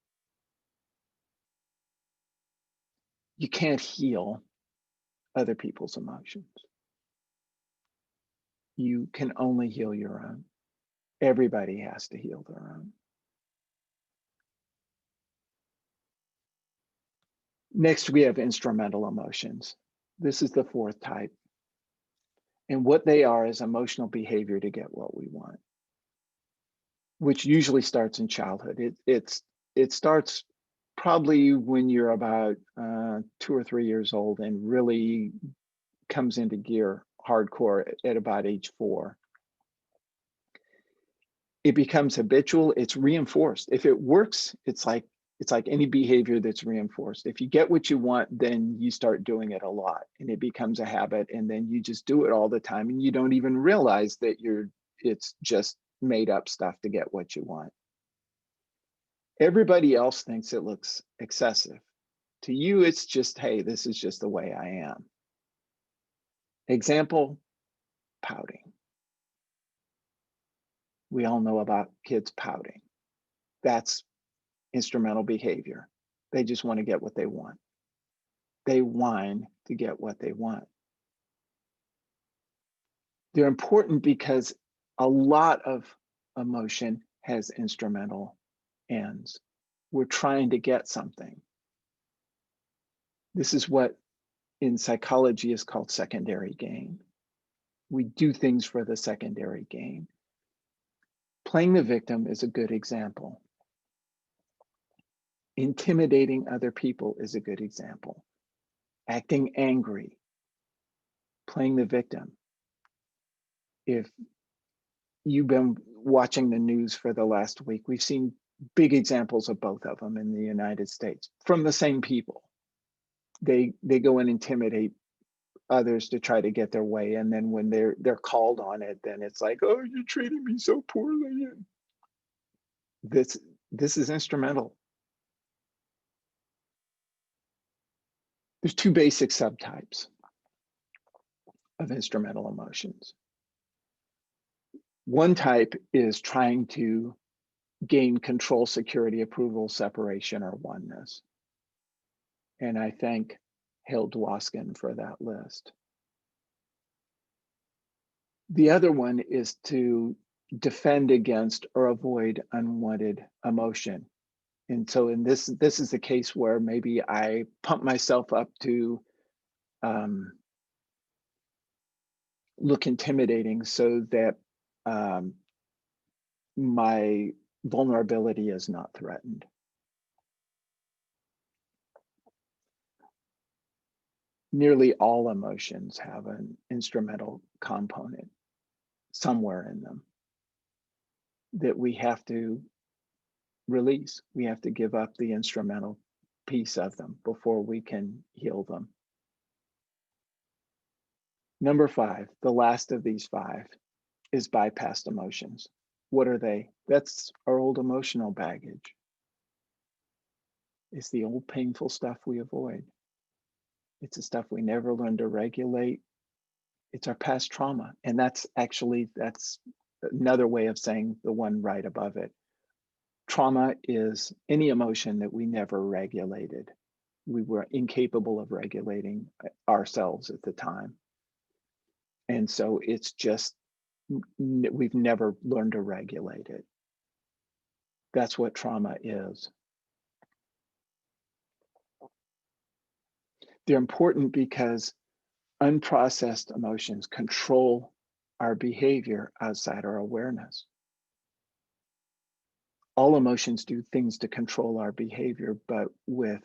You can't heal other people's emotions. You can only heal your own. Everybody has to heal their own. Next, we have instrumental emotions. This is the fourth type. And what they are is emotional behavior to get what we want, which usually starts in childhood. It starts probably when you're about 2 or 3 years old and really comes into gear hardcore at about age 4. It becomes habitual. It's reinforced. If it works, it's like any behavior that's reinforced. If you get what you want, then you start doing it a lot and it becomes a habit, and then you just do it all the time and you don't even realize that it's just made up stuff to get what you want. Everybody else thinks it looks excessive. To you, it's just, hey, this is just the way I am. Example, pouting. We all know about kids pouting. That's instrumental behavior. They just want to get what they want. They whine to get what they want. They're important because a lot of emotion has instrumental ends. We're trying to get something. This is what in psychology is called secondary gain. We do things for the secondary gain. Playing the victim is a good example. Intimidating other people is a good example. Acting angry, playing the victim. If you've been watching the news for the last week, we've seen big examples of both of them in the United States from the same people. They go and intimidate others to try to get their way, and then when they're called on it, then it's like, oh, you're treating me so poorly. This is instrumental. There's 2 basic subtypes of instrumental emotions. One type is trying to gain control, security, approval, separation, or oneness. And I thank Hale Dwoskin for that list. The other one is to defend against or avoid unwanted emotion. And so in this is the case where maybe I pump myself up to look intimidating so that my vulnerability is not threatened. Nearly all emotions have an instrumental component somewhere in them that we have to release. We have to give up the instrumental piece of them before we can heal them. Number 5, the last of these 5, is bypassed emotions. What are they? That's our old emotional baggage. It's the old painful stuff we avoid. It's the stuff we never learned to regulate. It's our past trauma. And that's another way of saying the one right above it. Trauma is any emotion that we never regulated. We were incapable of regulating ourselves at the time. And so it's just, we've never learned to regulate it. That's what trauma is. They're important because unprocessed emotions control our behavior outside our awareness. All emotions do things to control our behavior, but with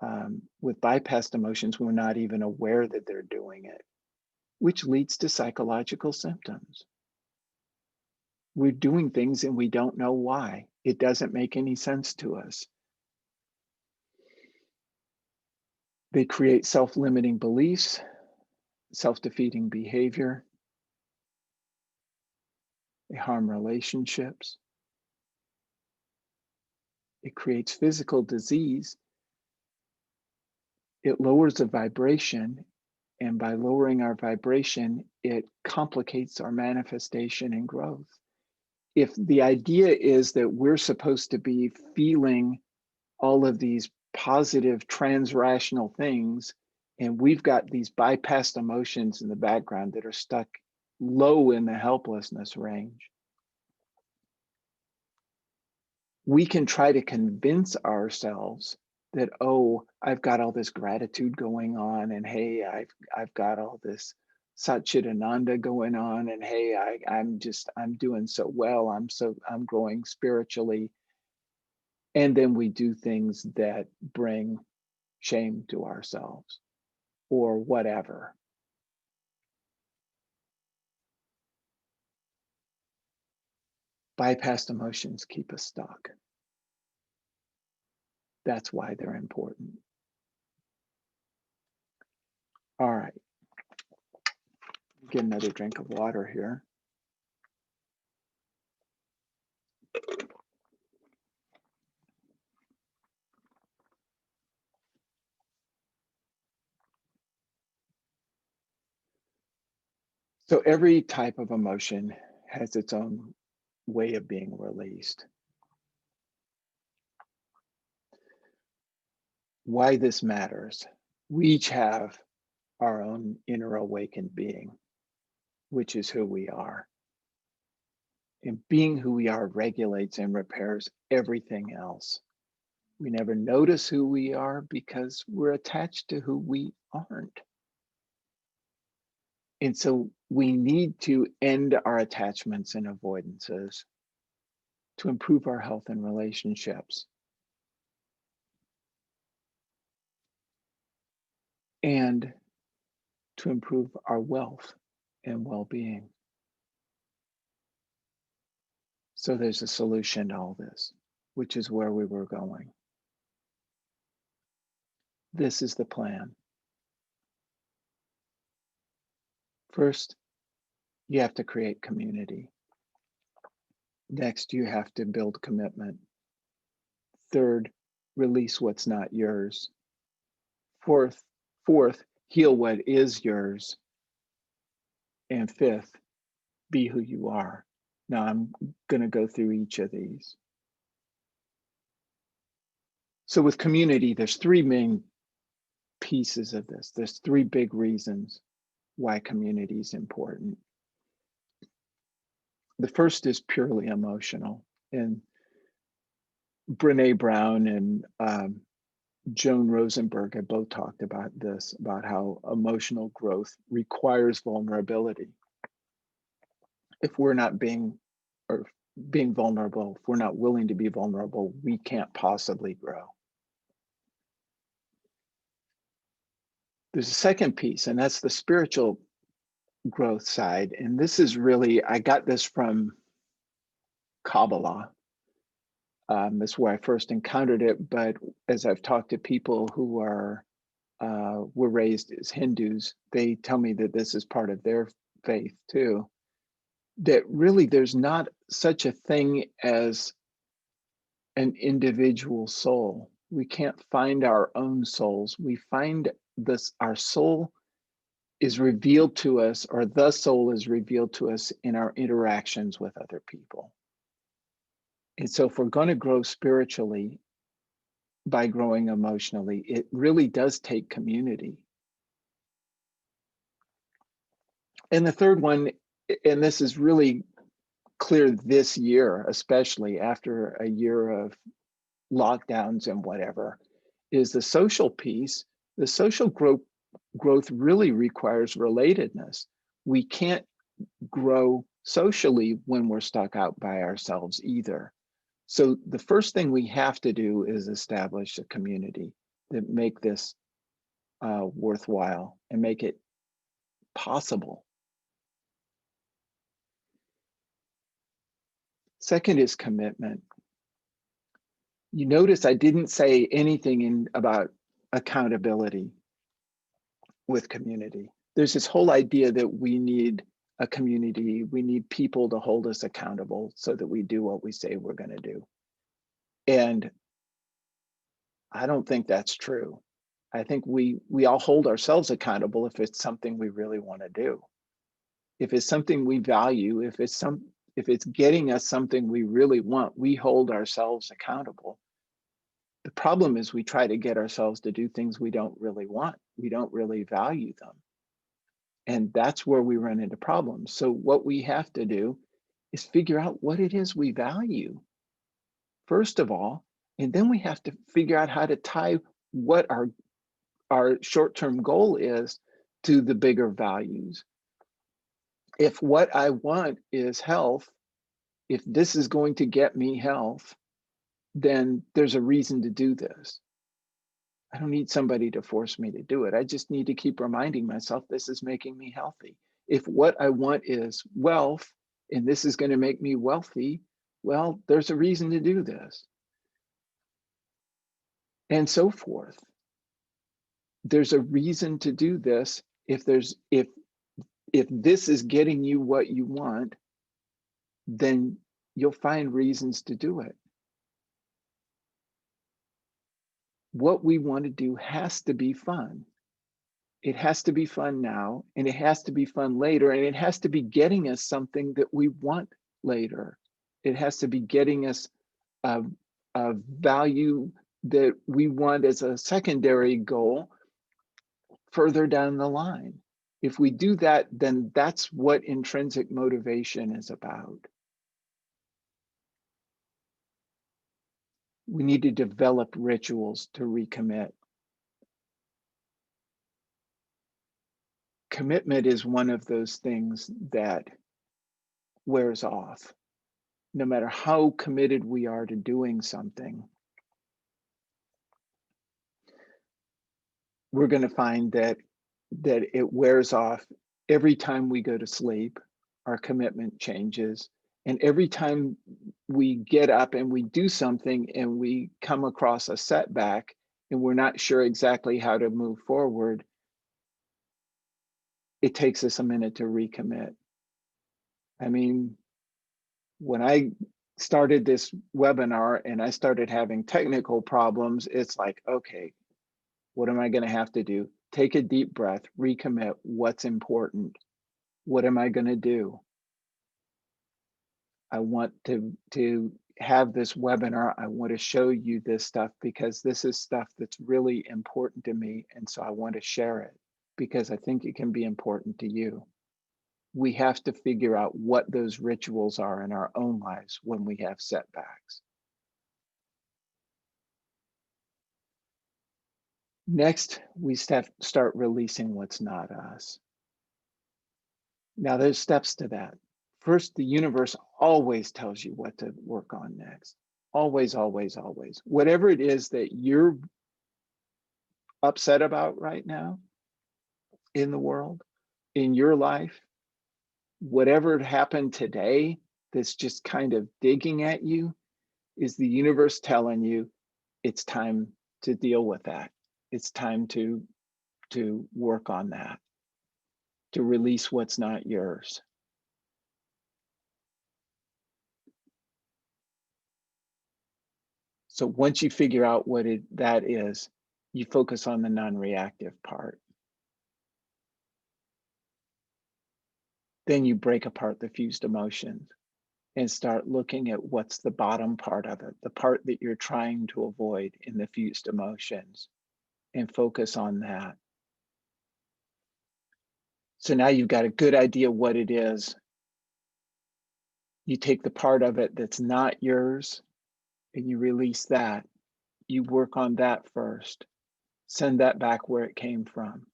bypassed emotions, we're not even aware that they're doing it, which leads to psychological symptoms. We're doing things and we don't know why. It doesn't make any sense to us. They create self-limiting beliefs, self-defeating behavior. They harm relationships. It creates physical disease. It lowers the vibration, and by lowering our vibration, it complicates our manifestation and growth. If the idea is that we're supposed to be feeling all of these positive transrational things, and we've got these bypassed emotions in the background that are stuck low in the helplessness range, we can try to convince ourselves that, oh, I've got all this gratitude going on, and hey, I've got all this Satchitananda going on, and hey, I'm doing so well. I'm growing spiritually. And then we do things that bring shame to ourselves or whatever. Bypassed emotions keep us stuck. That's why they're important. All right. Get another drink of water here. So every type of emotion has its own way of being released. Why this matters: we each have our own inner awakened being, which is who we are. And being who we are regulates and repairs everything else. We never notice who we are because we're attached to who we aren't. And so we need to end our attachments and avoidances to improve our health and relationships. And to improve our wealth and well-being. So there's a solution to all this, which is where we were going. This is the plan. First, you have to create community. Next, you have to build commitment. Third, release what's not yours. Fourth, heal what is yours. And fifth, be who you are. Now I'm going to go through each of these. So with community, there's three main pieces of this. There's three big reasons why community is important. The first is purely emotional, and Brene Brown and Joan Rosenberg have both talked about this, about how emotional growth requires vulnerability. If we're not being vulnerable, if we're not willing to be vulnerable, we can't possibly grow. There's a second piece, and that's the spiritual growth side. And this is really, I got this from Kabbalah. That's where I first encountered it. But as I've talked to people who were raised as Hindus, they tell me that this is part of their faith too. That really there's not such a thing as an individual soul. We can't find our own souls. We find this, our soul is revealed to us, or the soul is revealed to us in our interactions with other people. And so if we're going to grow spiritually by growing emotionally, it really does take community. And the third one, and this is really clear this year, especially after a year of lockdowns and whatever, is the social piece. The social growth really requires relatedness. We can't grow socially when we're stuck out by ourselves either. So the first thing we have to do is establish a community that make this worthwhile and make it possible. Second is commitment. You notice I didn't say anything about accountability with community. There's this whole idea that we need a community, we need people to hold us accountable so that we do what we say we're going to do. And I don't think that's true. I think we all hold ourselves accountable if it's something we really want to do. If it's something we value, if it's getting us something we really want, we hold ourselves accountable. The problem is we try to get ourselves to do things we don't really want. We don't really value them. And that's where we run into problems. So what we have to do is figure out what it is we value, first of all, and then we have to figure out how to tie what our short-term goal is to the bigger values. If what I want is health, if this is going to get me health, then there's a reason to do this. I don't need somebody to force me to do it. I just need to keep reminding myself this is making me healthy. If what I want is wealth and this is going to make me wealthy, well, there's a reason to do this. And so forth. There's a reason to do this. If this is getting you what you want, then you'll find reasons to do it. What we want to do has to be fun. It has to be fun now, and it has to be fun later, and it has to be getting us something that we want later. It has to be getting us a value that we want as a secondary goal further down the line. If we do that, then that's what intrinsic motivation is about. We need to develop rituals to recommit. Commitment is one of those things that wears off. No matter how committed we are to doing something, we're going to find that it wears off every time we go to sleep. Our commitment changes, and every time we get up and we do something and we come across a setback and we're not sure exactly how to move forward, it takes us a minute to recommit. I mean, when I started this webinar and I started having technical problems, it's like, okay, what am I going to have to do? Take a deep breath, recommit. What's important? What am I going to do? I want to have this webinar. I want to show you this stuff because this is stuff that's really important to me. And so I want to share it because I think it can be important to you. We have to figure out what those rituals are in our own lives when we have setbacks. Next, we start releasing what's not us. Now, there's steps to that. First, the universe always tells you what to work on next. Always, always, always. Whatever it is that you're upset about right now in the world, in your life, whatever happened today that's just kind of digging at you, is the universe telling you it's time to deal with that. It's time to work on that, to release what's not yours. So once you figure out what that is, you focus on the non-reactive part. Then you break apart the fused emotions and start looking at what's the bottom part of it, the part that you're trying to avoid in the fused emotions, and focus on that. So now you've got a good idea what it is. You take the part of it that's not yours and you release that. You work on that first. Send that back where it came from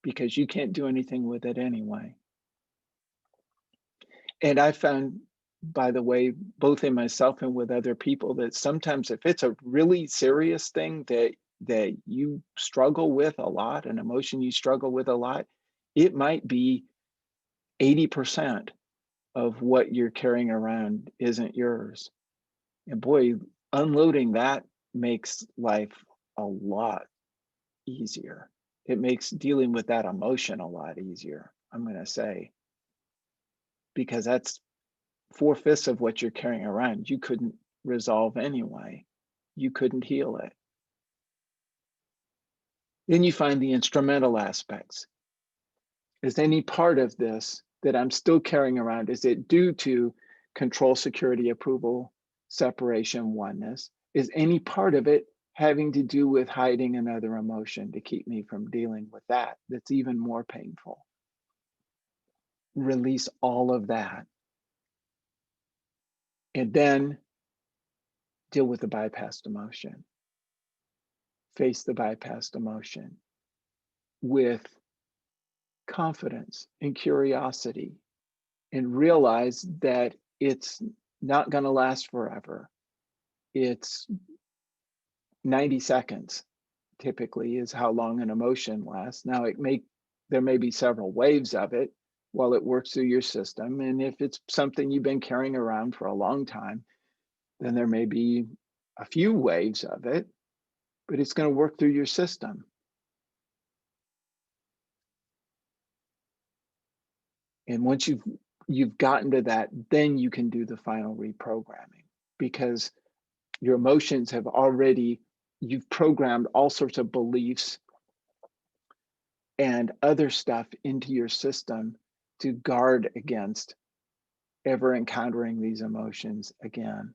because you can't do anything with it anyway. And I found, by the way, both in myself and with other people, that sometimes if it's a really serious thing that you struggle with a lot, an emotion you struggle with a lot, it might be 80% of what you're carrying around isn't yours. And boy, unloading that makes life a lot easier. It makes dealing with that emotion a lot easier, I'm going to say, because that's 4/5 of what you're carrying around. You couldn't resolve anyway. You couldn't heal it. Then you find the instrumental aspects. Is any part of this that I'm still carrying around, is it due to control, security, approval, separation, oneness? Is any part of it having to do with hiding another emotion to keep me from dealing with that? That's even more painful. Release all of that. And then deal with the bypassed emotion. Face the bypassed emotion with confidence and curiosity and realize that it's not going to last forever. It's 90 seconds typically is how long an emotion lasts. Now there may be several waves of it while it works through your system. And if it's something you've been carrying around for a long time, then there may be a few waves of it, but it's going to work through your system. And once you've gotten to that, then you can do the final reprogramming because your emotions have already, you've programmed all sorts of beliefs and other stuff into your system to guard against ever encountering these emotions again.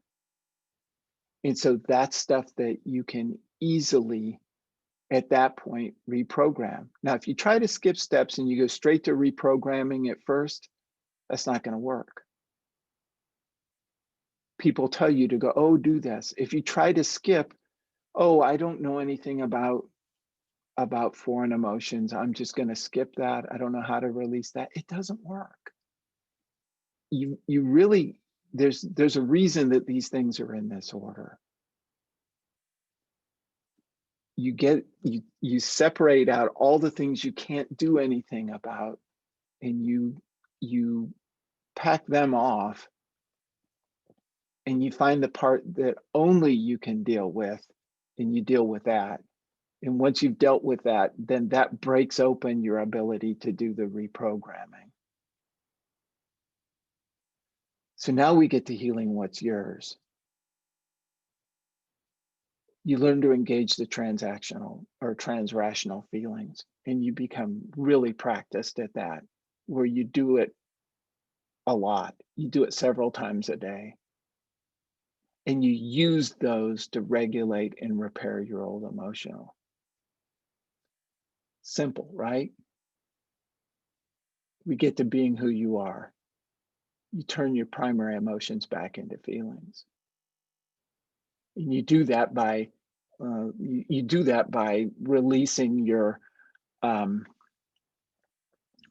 And so that's stuff that you can easily, at that point, reprogram. Now, if you try to skip steps and you go straight to reprogramming at first, that's not going to work. People tell you to go, oh, do this. If you try to skip, oh, I don't know anything about foreign emotions, I'm just going to skip that. I don't know how to release that. It doesn't work. You really, there's a reason that these things are in this order. You separate out all the things you can't do anything about, and you pack them off, and you find the part that only you can deal with, and you deal with that. And once you've dealt with that, then that breaks open your ability to do the reprogramming. So now we get to healing what's yours. You learn to engage the transactional or transrational feelings, and you become really practiced at that, where you do it a lot. You do it several times a day. And you use those to regulate and repair your old emotional. Simple, right? We get to being who you are. You turn your primary emotions back into feelings. And you do that by releasing your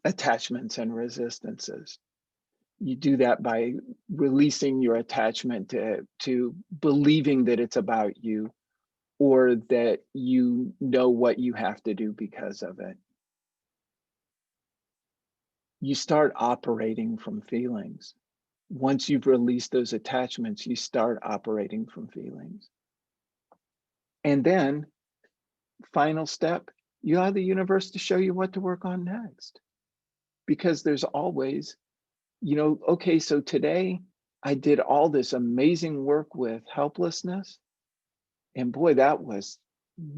attachments and resistances. You do that by releasing your attachment to believing that it's about you, or that you know what you have to do because of it. You start operating from feelings. Once you've released those attachments, you start operating from feelings. And then, final step, you allow the universe to show you what to work on next. Because there's always, okay, so today I did all this amazing work with helplessness. And boy, that was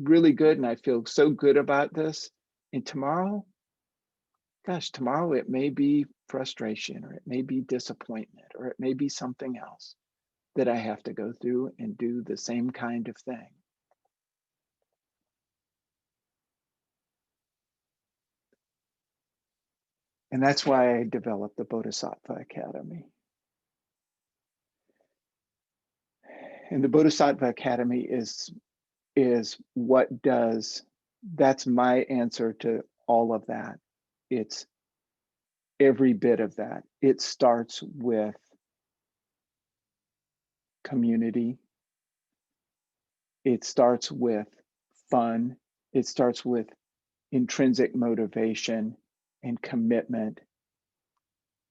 really good. And I feel so good about this. And tomorrow, gosh, tomorrow it may be frustration, or it may be disappointment, or it may be something else that I have to go through and do the same kind of thing. And that's why I developed the Bodhisattva Academy. And the Bodhisattva Academy is what does, that's my answer to all of that. It's every bit of that. It starts with community. It starts with fun. It starts with intrinsic motivation and commitment.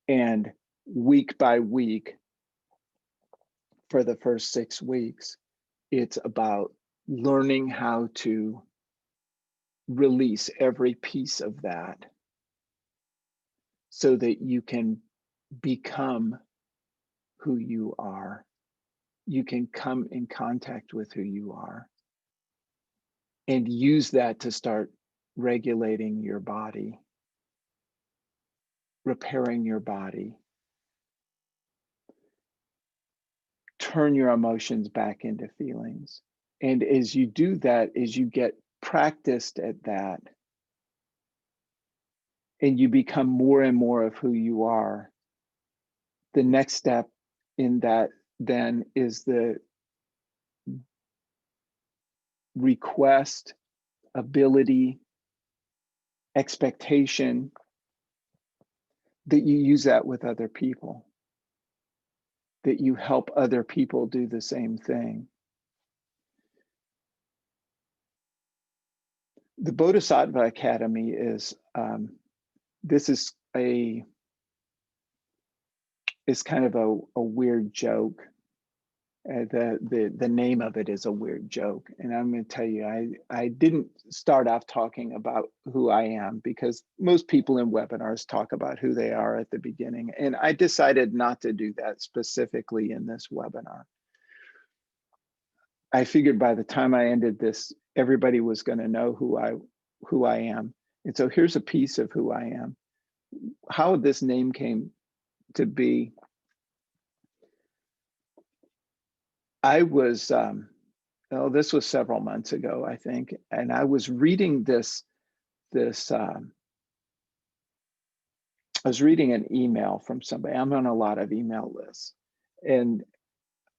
And week by week, for the first 6 weeks, it's about learning how to release every piece of that so that you can become who you are. You can come in contact with who you are and use that to start regulating your body, repairing your body, turn your emotions back into feelings. And as you do that, as you get practiced at that, and you become more and more of who you are, the next step in that then is the request, ability, expectation that you use that with other people, that you help other people do the same thing. The Bodhisattva Academy is, this is kind of a weird joke. The name of it is a weird joke. And I'm going to tell you, I didn't start off talking about who I am, because most people in webinars talk about who they are at the beginning. And I decided not to do that specifically in this webinar. I figured by the time I ended this, everybody was going to know who I am. And so here's a piece of who I am. How this name came to be. I was, this was several months ago, I think, and I was reading I was reading an email from somebody. I'm on a lot of email lists, and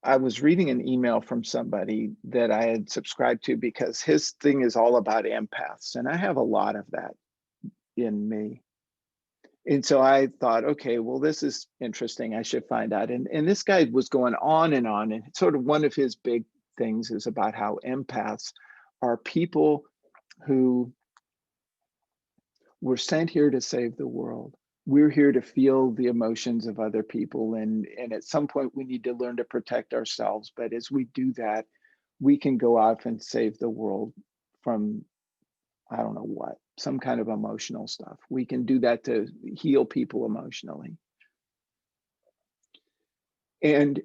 I was reading an email from somebody that I had subscribed to because his thing is all about empaths, and I have a lot of that in me. And so I thought, okay, well, this is interesting. I should find out. And this guy was going on, and sort of one of his big things is about how empaths are people who were sent here to save the world. We're here to feel the emotions of other people. And at some point, we need to learn to protect ourselves. But as we do that, we can go off and save the world from, I don't know what, some kind of emotional stuff. We can do that to heal people emotionally. And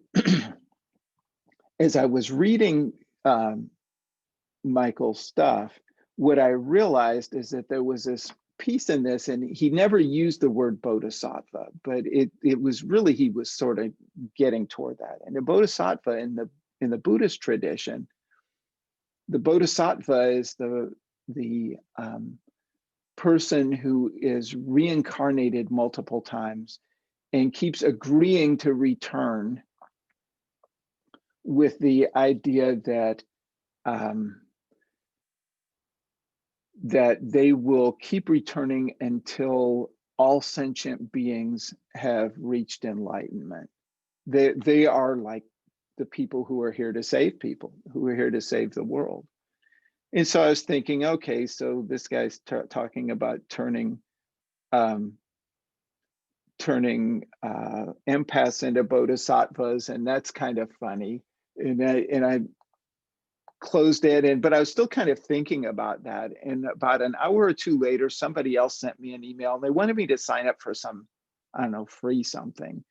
as I was reading Michael's stuff, what I realized is that there was this piece in this, and he never used the word bodhisattva, but it was really, he was sort of getting toward that. And the bodhisattva in the Buddhist tradition, the bodhisattva is the person who is reincarnated multiple times and keeps agreeing to return with the idea that that they will keep returning until all sentient beings have reached enlightenment. They are like the people who are here to save people, who are here to save the world. And so I was thinking, okay, so this guy's talking about turning empaths into bodhisattvas, and that's kind of funny. And I closed it, but I was still kind of thinking about that. And about an hour or two later, somebody else sent me an email, and they wanted me to sign up for some, I don't know, free something.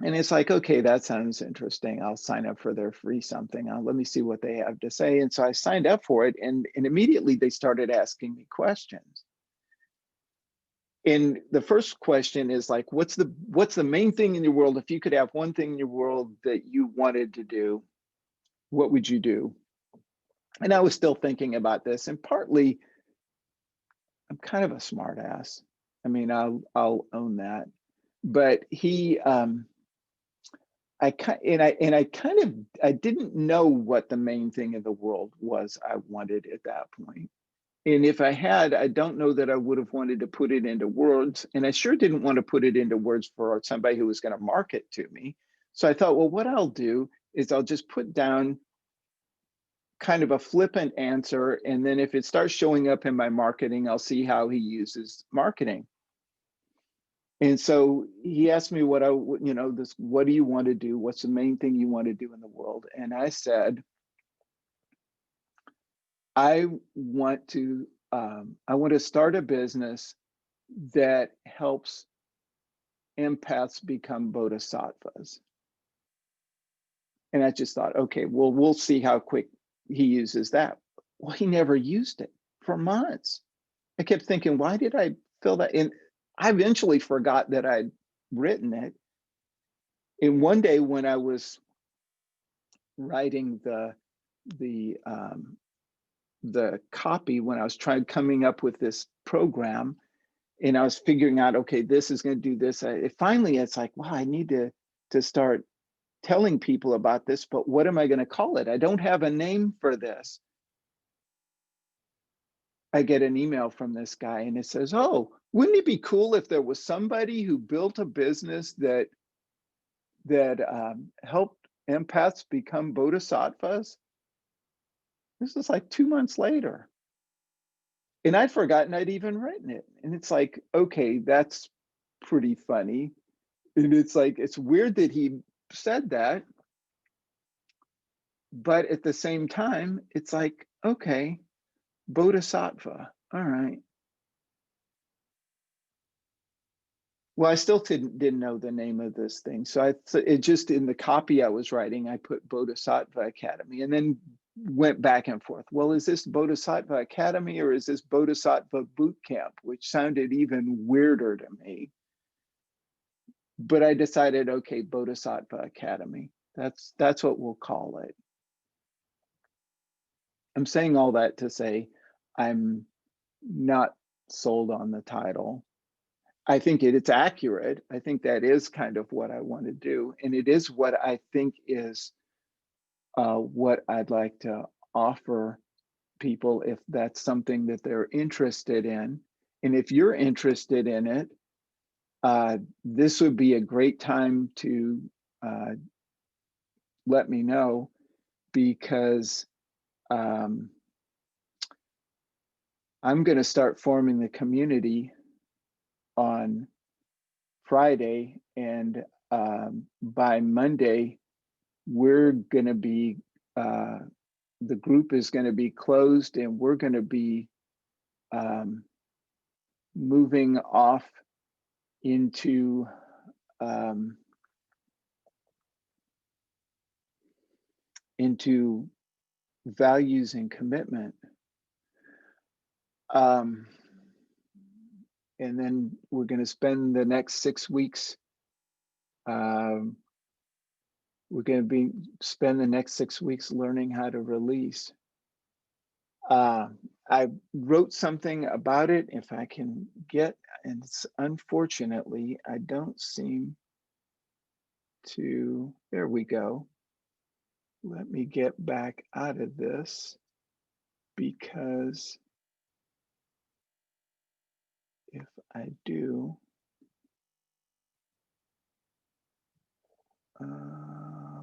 And it's like, okay, that sounds interesting. I'll sign up for their free something. Let me see what they have to say. And so I signed up for it, and immediately they started asking me questions. And the first question is like, what's the main thing in your world? If you could have one thing in your world that you wanted to do, what would you do? And I was still thinking about this, and partly I'm kind of a smart ass. I mean, I'll own that. But I didn't know what the main thing in the world was I wanted at that point. And if I had, I don't know that I would have wanted to put it into words. And I sure didn't want to put it into words for somebody who was going to market to me. So I thought, well, what I'll do is I'll just put down kind of a flippant answer. And then if it starts showing up in my marketing, I'll see how he uses marketing. And so he asked me what do you want to do? What's the main thing you want to do in the world? And I said, I want to start a business that helps empaths become bodhisattvas. And I just thought, okay, well, we'll see how quick he uses that. Well, he never used it for months. I kept thinking, why did I fill that in? I eventually forgot that I'd written it. And one day when I was writing the copy, when I was coming up with this program, and I was figuring out, okay, this is going to do this. Finally, it's like, wow, I need to start telling people about this, but what am I going to call it? I don't have a name for this. I get an email from this guy, and it says, oh, wouldn't it be cool if there was somebody who built a business that helped empaths become bodhisattvas? This is like 2 months later. And I'd forgotten I'd even written it. And it's like, okay, that's pretty funny. And it's like, it's weird that he said that. But at the same time, it's like, okay, bodhisattva. All right. Well, I still didn't know the name of this thing. So it just, in the copy I was writing, I put Bodhisattva Academy, and then went back and forth. Well, is this Bodhisattva Academy or is this Bodhisattva Boot Camp, which sounded even weirder to me. But I decided, okay, Bodhisattva Academy. That's what we'll call it. I'm saying all that to say I'm not sold on the title. I think it's accurate. I think that is kind of what I want to do. And it is what I think is what I'd like to offer people if that's something that they're interested in. And if you're interested in it, this would be a great time to let me know, because I'm going to start forming the community on Friday, and by Monday, we're going to be, the group is going to be closed, and we're going to be moving off into values and commitment. and then we're going to spend the next 6 weeks. We're going to spend the next 6 weeks learning how to release. I wrote something about it. If I can get, and unfortunately, I don't seem to. There we go. Let me get back out of this, because if I do,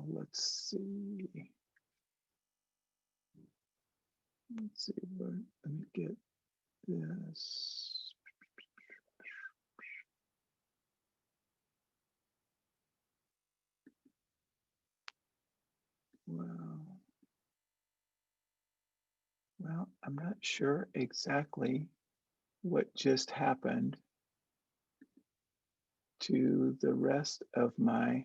let's see. Let's see, let me get this. Well, I'm not sure exactly what just happened to the rest of my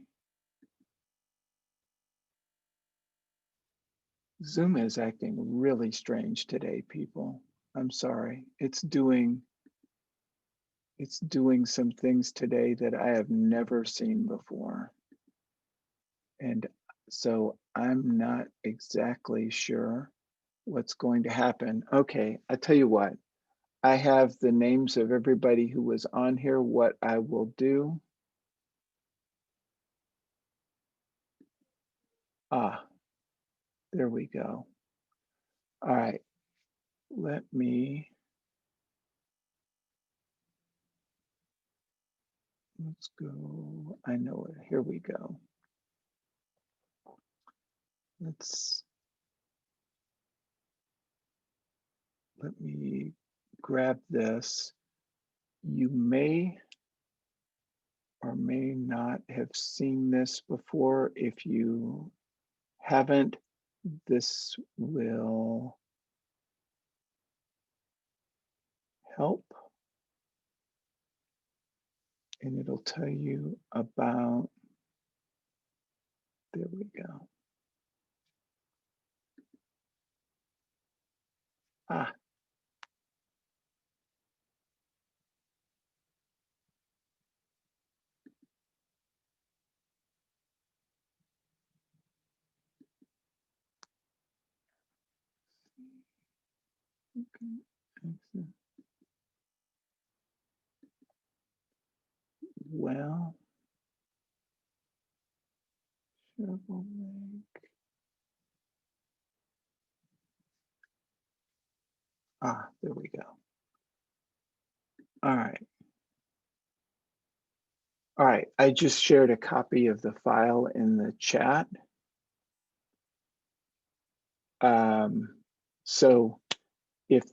Zoom. Is acting really strange today, people. I'm sorry. It's doing some things today that I have never seen before. And so I'm not exactly sure what's going to happen. Okay, I tell you what, I have the names of everybody who was on here. What I will do, there we go. All right, let's go. I know it. Here we go. Let me grab this. You may or may not have seen this before. If you haven't, this will help. And it'll tell you about, there we go. Okay. Well, there we go. All right. All right, I just shared a copy of the file in the chat. So if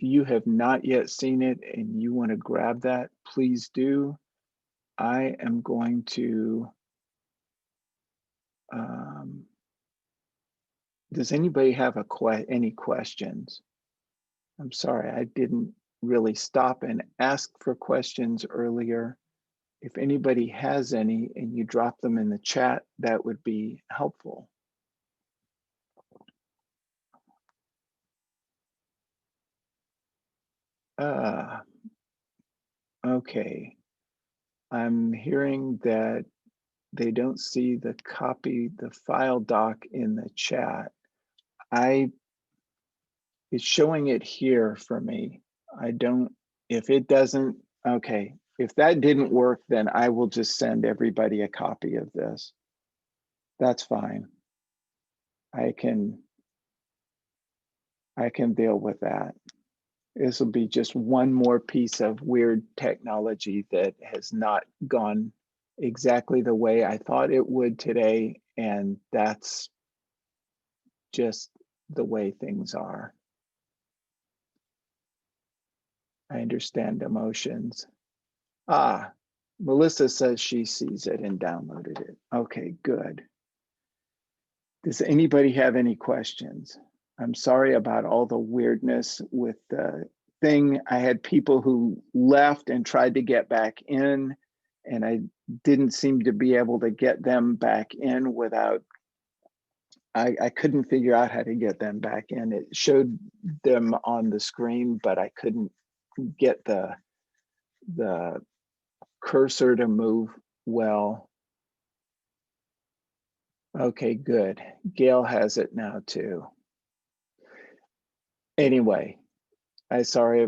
you have not yet seen it and you want to grab that, please do. I am going to, does anybody have any questions? I'm sorry, I didn't really stop and ask for questions earlier. If anybody has any and you drop them in the chat, that would be helpful. Okay, I'm hearing that they don't see the file doc in the chat. It's showing it here for me. If it doesn't, okay. If that didn't work, then I will just send everybody a copy of this. That's fine. I can deal with that. This will be just one more piece of weird technology that has not gone exactly the way I thought it would today, and that's just the way things are. I understand emotions. Melissa says she sees it and downloaded it. Okay, good. Does anybody have any questions? I'm sorry about all the weirdness with the thing. I had people who left and tried to get back in, and I didn't seem to be able to get them back in without I couldn't figure out how to get them back in. It showed them on the screen, but I couldn't get the cursor to move well. Okay, good. Gail has it now too. Anyway, I'm sorry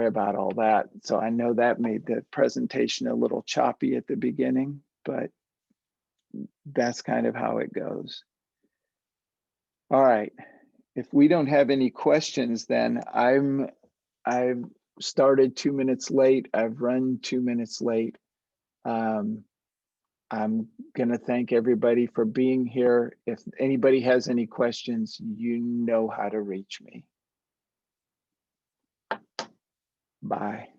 about all that. So I know that made the presentation a little choppy at the beginning, but that's kind of how it goes. All right. If we don't have any questions, then I've started 2 minutes late. I've run 2 minutes late. I'm gonna thank everybody for being here. If anybody has any questions, you know how to reach me. Bye.